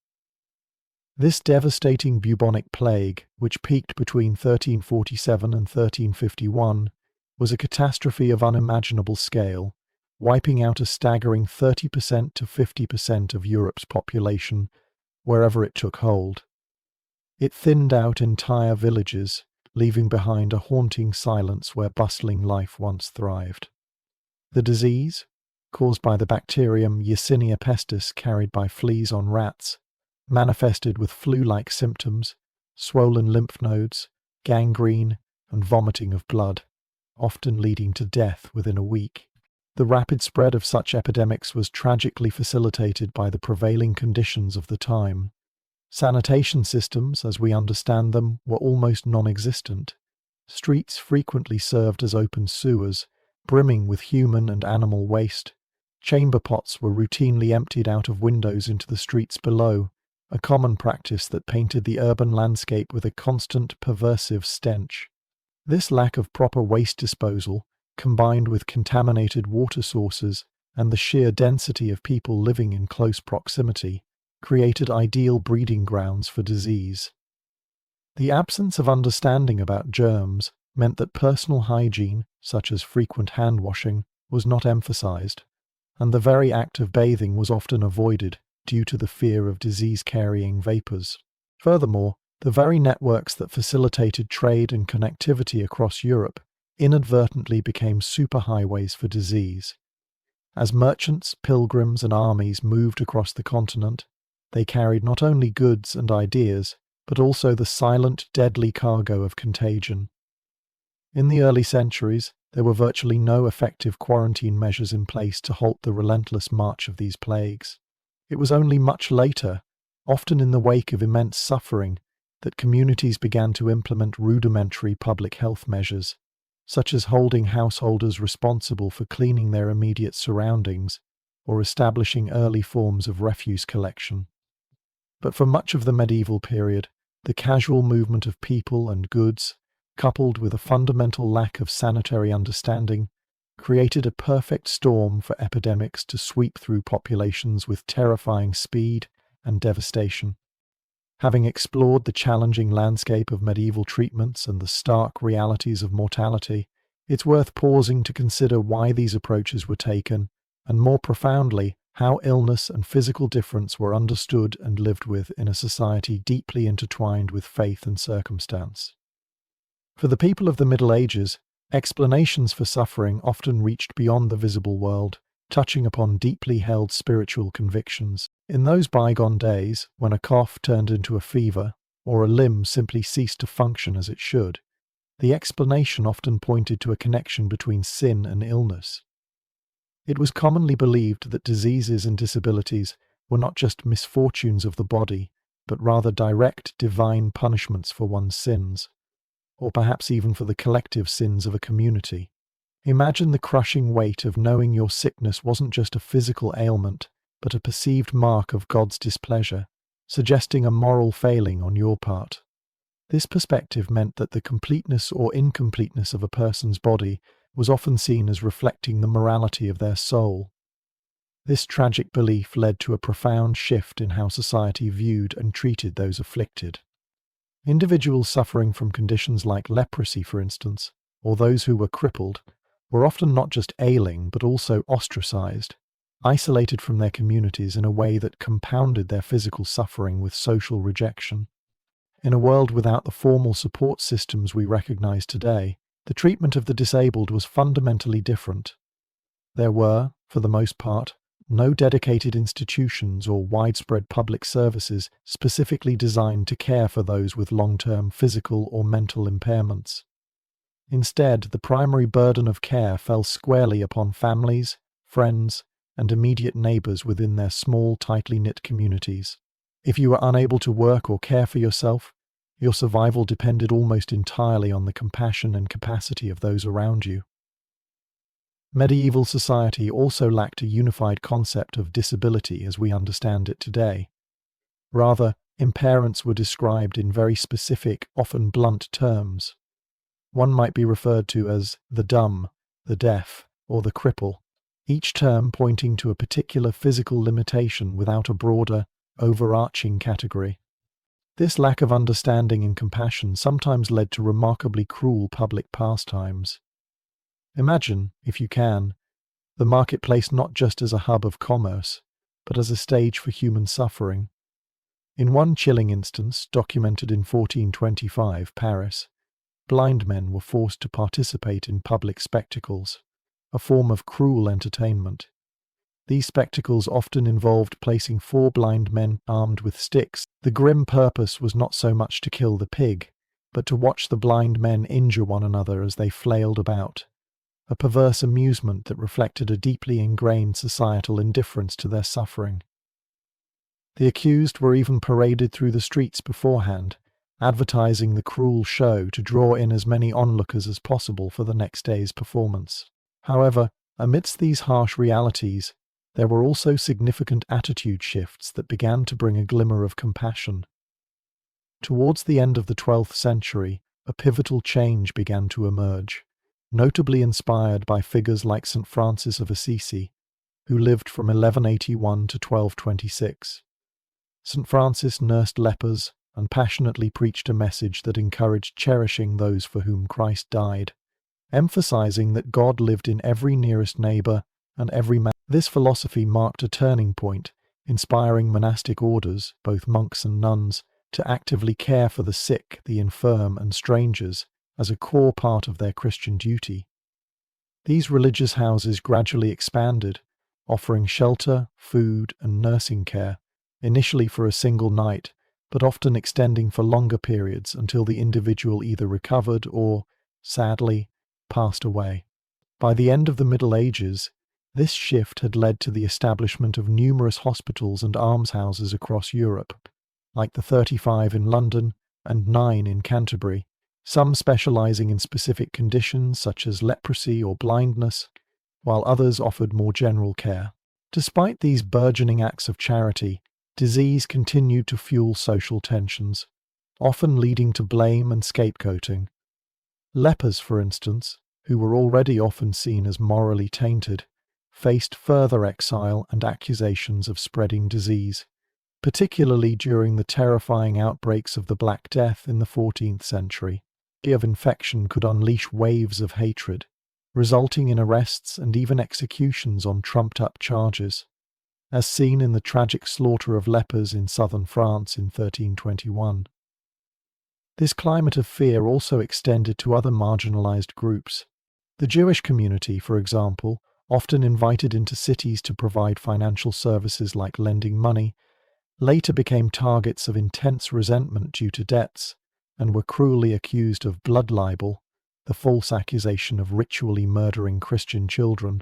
This devastating bubonic plague, which peaked between 1347 and 1351, was a catastrophe of unimaginable scale, wiping out a staggering 30% to 50% of Europe's population wherever it took hold. It thinned out entire villages, leaving behind a haunting silence where bustling life once thrived. The disease, caused by the bacterium Yersinia pestis carried by fleas on rats, manifested with flu-like symptoms, swollen lymph nodes, gangrene, and vomiting of blood, often leading to death within a week. The rapid spread of such epidemics was tragically facilitated by the prevailing conditions of the time. Sanitation systems, as we understand them, were almost non-existent. Streets frequently served as open sewers, brimming with human and animal waste. Chamber pots were routinely emptied out of windows into the streets below, a common practice that painted the urban landscape with a constant, pervasive stench. This lack of proper waste disposal, combined with contaminated water sources and the sheer density of people living in close proximity, created ideal breeding grounds for disease. The absence of understanding about germs meant that personal hygiene, such as frequent hand washing, was not emphasized, and the very act of bathing was often avoided due to the fear of disease-carrying vapors. Furthermore, the very networks that facilitated trade and connectivity across Europe inadvertently became superhighways for disease. As merchants, pilgrims, and armies moved across the continent, they carried not only goods and ideas, but also the silent, deadly cargo of contagion. In the early centuries, there were virtually no effective quarantine measures in place to halt the relentless march of these plagues. It was only much later, often in the wake of immense suffering, that communities began to implement rudimentary public health measures, such as holding householders responsible for cleaning their immediate surroundings or establishing early forms of refuse collection. But for much of the medieval period, the casual movement of people and goods, coupled with a fundamental lack of sanitary understanding, created a perfect storm for epidemics to sweep through populations with terrifying speed and devastation. Having explored the challenging landscape of medieval treatments and the stark realities of mortality, it's worth pausing to consider why these approaches were taken, and more profoundly, how illness and physical difference were understood and lived with in a society deeply intertwined with faith and circumstance. For the people of the Middle Ages, explanations for suffering often reached beyond the visible world, touching upon deeply held spiritual convictions. In those bygone days, when a cough turned into a fever, or a limb simply ceased to function as it should, the explanation often pointed to a connection between sin and illness. It was commonly believed that diseases and disabilities were not just misfortunes of the body, but rather direct divine punishments for one's sins, or perhaps even for the collective sins of a community. Imagine the crushing weight of knowing your sickness wasn't just a physical ailment, but a perceived mark of God's displeasure, suggesting a moral failing on your part. This perspective meant that the completeness or incompleteness of a person's body was often seen as reflecting the morality of their soul. This tragic belief led to a profound shift in how society viewed and treated those afflicted. Individuals suffering from conditions like leprosy, for instance, or those who were crippled, were often not just ailing but also ostracized, isolated from their communities in a way that compounded their physical suffering with social rejection. In a world without the formal support systems we recognize today, the treatment of the disabled was fundamentally different. There were, for the most part, no dedicated institutions or widespread public services specifically designed to care for those with long-term physical or mental impairments. Instead, the primary burden of care fell squarely upon families, friends, and immediate neighbors within their small, tightly knit communities. If you were unable to work or care for yourself, your survival depended almost entirely on the compassion and capacity of those around you. Medieval society also lacked a unified concept of disability as we understand it today. Rather, impairments were described in very specific, often blunt terms. One might be referred to as the dumb, the deaf, or the cripple, each term pointing to a particular physical limitation without a broader, overarching category. This lack of understanding and compassion sometimes led to remarkably cruel public pastimes. Imagine, if you can, the marketplace not just as a hub of commerce, but as a stage for human suffering. In one chilling instance, documented in 1425 Paris, blind men were forced to participate in public spectacles, a form of cruel entertainment. These spectacles often involved placing 4 blind men armed with sticks. The grim purpose was not so much to kill the pig, but to watch the blind men injure one another as they flailed about, a perverse amusement that reflected a deeply ingrained societal indifference to their suffering. The accused were even paraded through the streets beforehand, advertising the cruel show to draw in as many onlookers as possible for the next day's performance. However, amidst these harsh realities, there were also significant attitude shifts that began to bring a glimmer of compassion. Towards the end of the 12th century, a pivotal change began to emerge, notably inspired by figures like St. Francis of Assisi, who lived from 1181 to 1226. St. Francis nursed lepers and passionately preached a message that encouraged cherishing those for whom Christ died, emphasizing that God lived in every nearest neighbor and every man. This philosophy marked a turning point, inspiring monastic orders, both monks and nuns, to actively care for the sick, the infirm, and strangers as a core part of their Christian duty. These religious houses gradually expanded, offering shelter, food, and nursing care, initially for a single night, but often extending for longer periods until the individual either recovered or, sadly, passed away. By the end of the Middle Ages, this shift had led to the establishment of numerous hospitals and almshouses across Europe, like the 35 in London and 9 in Canterbury, some specializing in specific conditions such as leprosy or blindness, while others offered more general care. Despite these burgeoning acts of charity, disease continued to fuel social tensions, often leading to blame and scapegoating. Lepers, for instance, who were already often seen as morally tainted, faced further exile and accusations of spreading disease, particularly during the terrifying outbreaks of the Black Death in the 14th century. The of infection could unleash waves of hatred, resulting in arrests and even executions on trumped-up charges. as seen in the tragic slaughter of lepers in southern France in 1321. This climate of fear also extended to other marginalized groups. The Jewish community, for example, often invited into cities to provide financial services like lending money, later became targets of intense resentment due to debts, and were cruelly accused of blood libel, the false accusation of ritually murdering Christian children.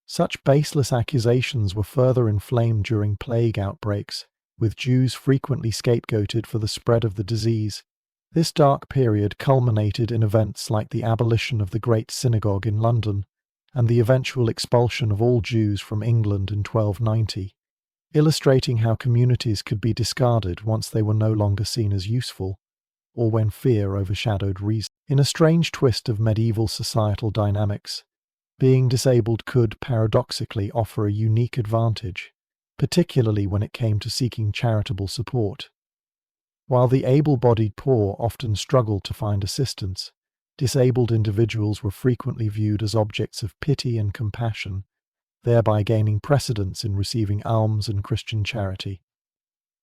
Such baseless accusations were further inflamed during plague outbreaks, with Jews frequently scapegoated for the spread of the disease. This dark period culminated in events like the abolition of the Great Synagogue in London and the eventual expulsion of all Jews from England in 1290, illustrating how communities could be discarded once they were no longer seen as useful, or when fear overshadowed reason. In a strange twist of medieval societal dynamics, being disabled could, paradoxically, offer a unique advantage, particularly when it came to seeking charitable support. While the able-bodied poor often struggled to find assistance, disabled individuals were frequently viewed as objects of pity and compassion, thereby gaining precedence in receiving alms and Christian charity.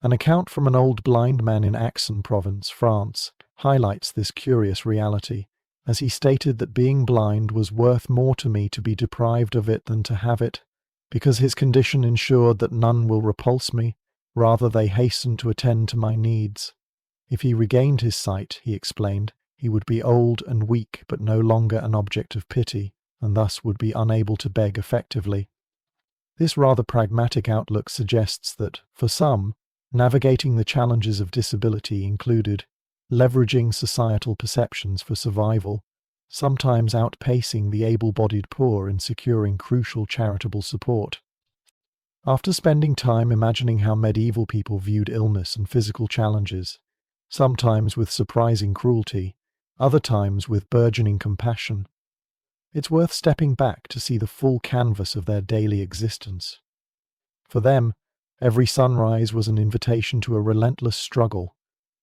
An account from an old blind man in Aix province, France, highlights this curious reality, as he stated that being blind was worth more to me to be deprived of it than to have it, because his condition ensured that none will repulse me, rather they hasten to attend to my needs. If he regained his sight, he explained, he would be old and weak but no longer an object of pity, and thus would be unable to beg effectively. This rather pragmatic outlook suggests that, for some, navigating the challenges of disability included leveraging societal perceptions for survival, sometimes outpacing the able-bodied poor in securing crucial charitable support. After spending time imagining how medieval people viewed illness and physical challenges, sometimes with surprising cruelty, other times with burgeoning compassion, it's worth stepping back to see the full canvas of their daily existence. For them, every sunrise was an invitation to a relentless struggle,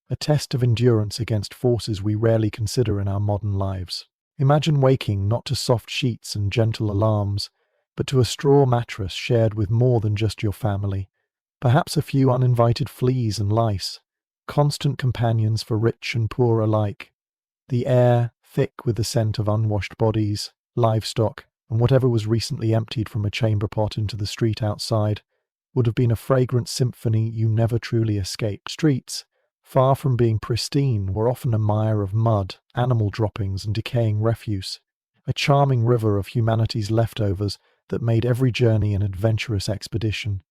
a test of endurance against forces we rarely consider in our modern lives. Imagine waking not to soft sheets and gentle alarms, but to a straw mattress shared with more than just your family, perhaps a few uninvited fleas and lice, constant companions for rich and poor alike. The air, thick with the scent of unwashed bodies, livestock, and whatever was recently emptied from a chamber pot into the street outside, would have been a fragrant symphony you never truly escaped. Streets, far from being pristine, were often a mire of mud, animal droppings, and decaying refuse, a charming river of humanity's leftovers that made every journey an adventurous expedition.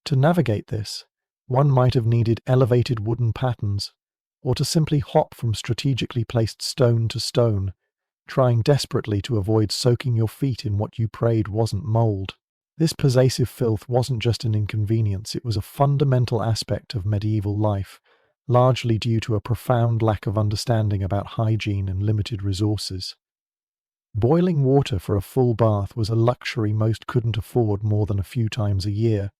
To navigate this, one might have needed elevated wooden patterns, or to simply hop from strategically placed stone to stone, trying desperately to avoid soaking your feet in what you prayed wasn't mold. This pervasive filth wasn't just an inconvenience, it was a fundamental aspect of medieval life, largely due to a profound lack of understanding about hygiene and limited resources. Boiling water for a full bath was a luxury most couldn't afford more than a few times a year,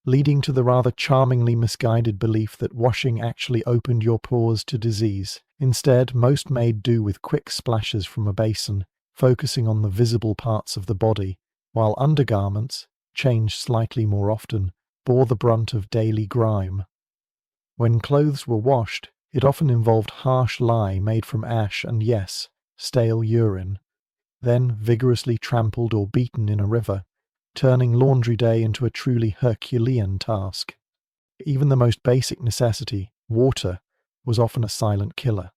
leading to the rather charmingly misguided belief that washing actually opened your pores to disease. Instead, most made do with quick splashes from a basin, focusing on the visible parts of the body, while undergarments, changed slightly more often, bore the brunt of daily grime. When clothes were washed, it often involved harsh lye made from ash and, yes, stale urine, then vigorously trampled or beaten in a river, turning laundry day into a truly Herculean task. Even the most basic necessity, water, was often a silent killer.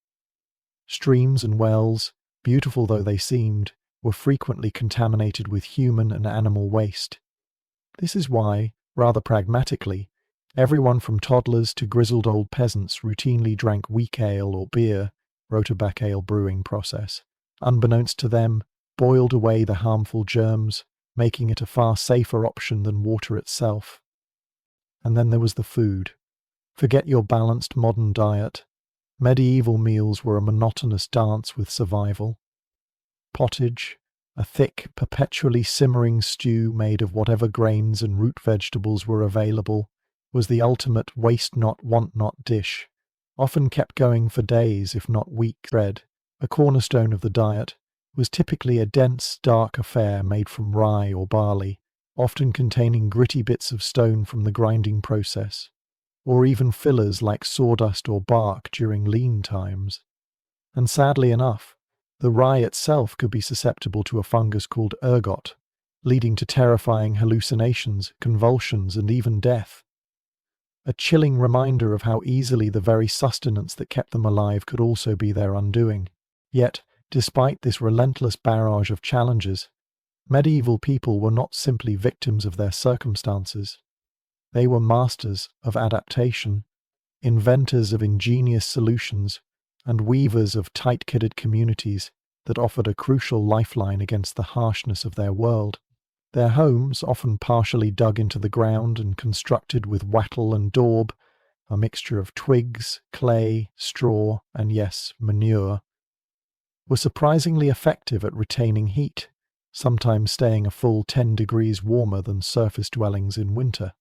Streams and wells, beautiful though they seemed, were frequently contaminated with human and animal waste. This is why, rather pragmatically, everyone from toddlers to grizzled old peasants routinely drank weak ale or beer, Roterback ale brewing process, unbeknownst to them, boiled away the harmful germs, making it a far safer option than water itself. And then there was the food. Forget your balanced modern diet. Medieval meals were a monotonous dance with survival. Pottage, a thick, perpetually simmering stew made of whatever grains and root vegetables were available, was the ultimate waste not, want not dish, often kept going for days if not weeks. Bread, a cornerstone of the diet, was typically a dense, dark affair made from rye or barley, often containing gritty bits of stone from the grinding process, or even fillers like sawdust or bark during lean times. And sadly enough, the rye itself could be susceptible to a fungus called ergot, leading to terrifying hallucinations, convulsions, and even death. A chilling reminder of how easily the very sustenance that kept them alive could also be their undoing. Yet, despite this relentless barrage of challenges, medieval people were not simply victims of their circumstances. They were masters of adaptation, inventors of ingenious solutions, and weavers of tight-kitted communities that offered a crucial lifeline against the harshness of their world. Their homes, often partially dug into the ground and constructed with wattle and daub, a mixture of twigs, clay, straw, and yes, manure, were surprisingly effective at retaining heat, sometimes staying a full 10 degrees warmer than surface dwellings in winter.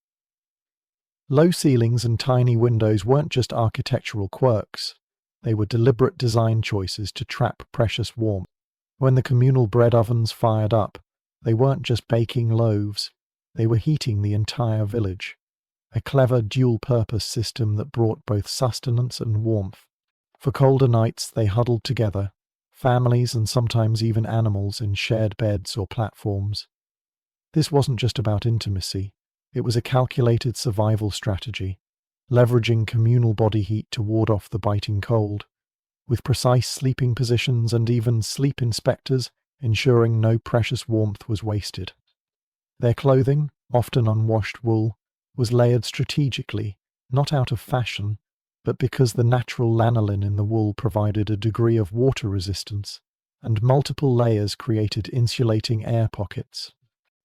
Low ceilings and tiny windows weren't just architectural quirks. They were deliberate design choices to trap precious warmth. When the communal bread ovens fired up, they weren't just baking loaves, they were heating the entire village. A clever dual-purpose system that brought both sustenance and warmth. For colder nights, they huddled together, families and sometimes even animals in shared beds or platforms. This wasn't just about intimacy. It was a calculated survival strategy, leveraging communal body heat to ward off the biting cold, with precise sleeping positions and even sleep inspectors ensuring no precious warmth was wasted. Their clothing, often unwashed wool, was layered strategically, not out of fashion, but because the natural lanolin in the wool provided a degree of water resistance, and multiple layers created insulating air pockets.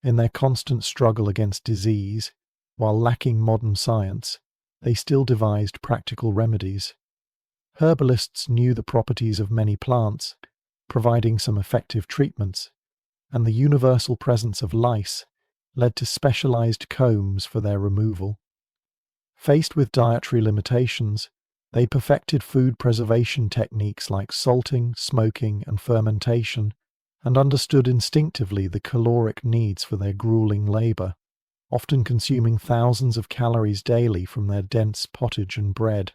In their constant struggle against disease, while lacking modern science, they still devised practical remedies. Herbalists knew the properties of many plants, providing some effective treatments, and the universal presence of lice led to specialized combs for their removal. Faced with dietary limitations, they perfected food preservation techniques like salting, smoking, and fermentation, and understood instinctively the caloric needs for their grueling labor, often consuming thousands of calories daily from their dense pottage and bread.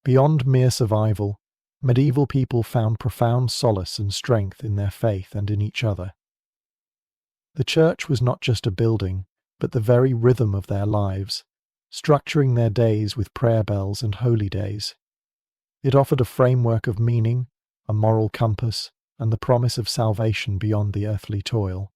Beyond mere survival, medieval people found profound solace and strength in their faith and in each other. The church was not just a building, but the very rhythm of their lives, structuring their days with prayer bells and holy days. It offered a framework of meaning, a moral compass, and the promise of salvation beyond the earthly toil.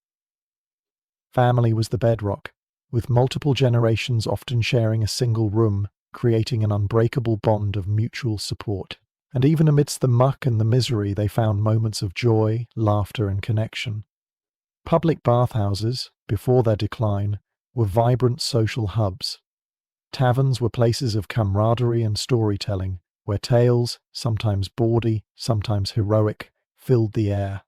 Family was the bedrock, with multiple generations often sharing a single room, creating an unbreakable bond of mutual support. And even amidst the muck and the misery, they found moments of joy, laughter, and connection. Public bathhouses, before their decline, were vibrant social hubs. Taverns were places of camaraderie and storytelling, where tales, sometimes bawdy, sometimes heroic, filled the air.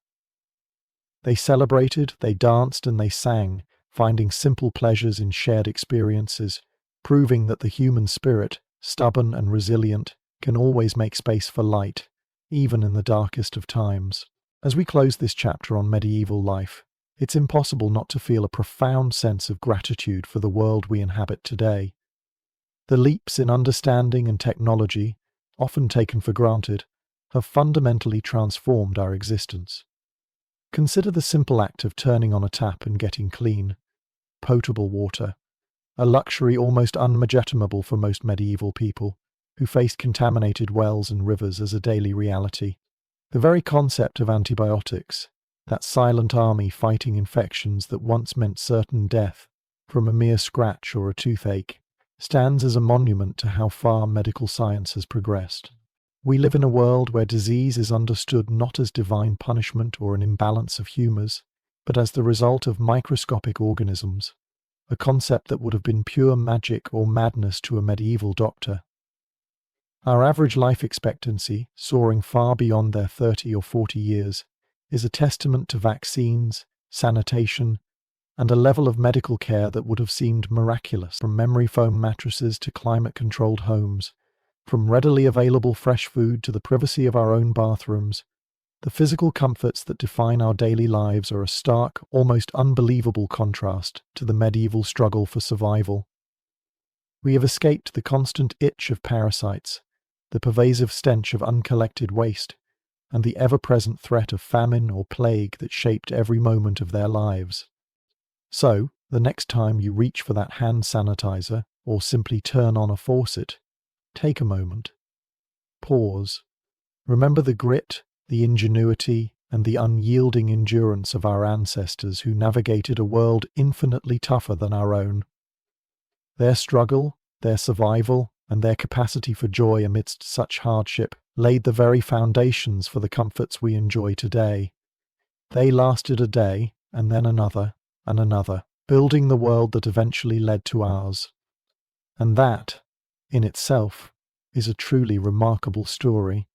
They celebrated, they danced, and they sang, finding simple pleasures in shared experiences, proving that the human spirit, stubborn and resilient, can always make space for light, even in the darkest of times. As we close this chapter on medieval life, it's impossible not to feel a profound sense of gratitude for the world we inhabit today. The leaps in understanding and technology, often taken for granted, have fundamentally transformed our existence. Consider the simple act of turning on a tap and getting clean, potable water, a luxury almost unimaginable for most medieval people, who faced contaminated wells and rivers as a daily reality. The very concept of antibiotics, that silent army fighting infections that once meant certain death from a mere scratch or a toothache, stands as a monument to how far medical science has progressed. We live in a world where disease is understood not as divine punishment or an imbalance of humours, but as the result of microscopic organisms, a concept that would have been pure magic or madness to a medieval doctor. Our average life expectancy, soaring far beyond their 30 or 40 years, is a testament to vaccines, sanitation, and a level of medical care that would have seemed miraculous, from memory foam mattresses to climate-controlled homes, from readily available fresh food to the privacy of our own bathrooms. The physical comforts that define our daily lives are a stark, almost unbelievable contrast to the medieval struggle for survival. We have escaped the constant itch of parasites, the pervasive stench of uncollected waste, and the ever-present threat of famine or plague that shaped every moment of their lives. So, the next time you reach for that hand sanitizer or simply turn on a faucet, take a moment. Pause. Remember the grit, the ingenuity, and the unyielding endurance of our ancestors who navigated a world infinitely tougher than our own. Their struggle, their survival, and their capacity for joy amidst such hardship laid the very foundations for the comforts we enjoy today. They lasted a day, and then another, and another, building the world that eventually led to ours. And that, in itself, is a truly remarkable story.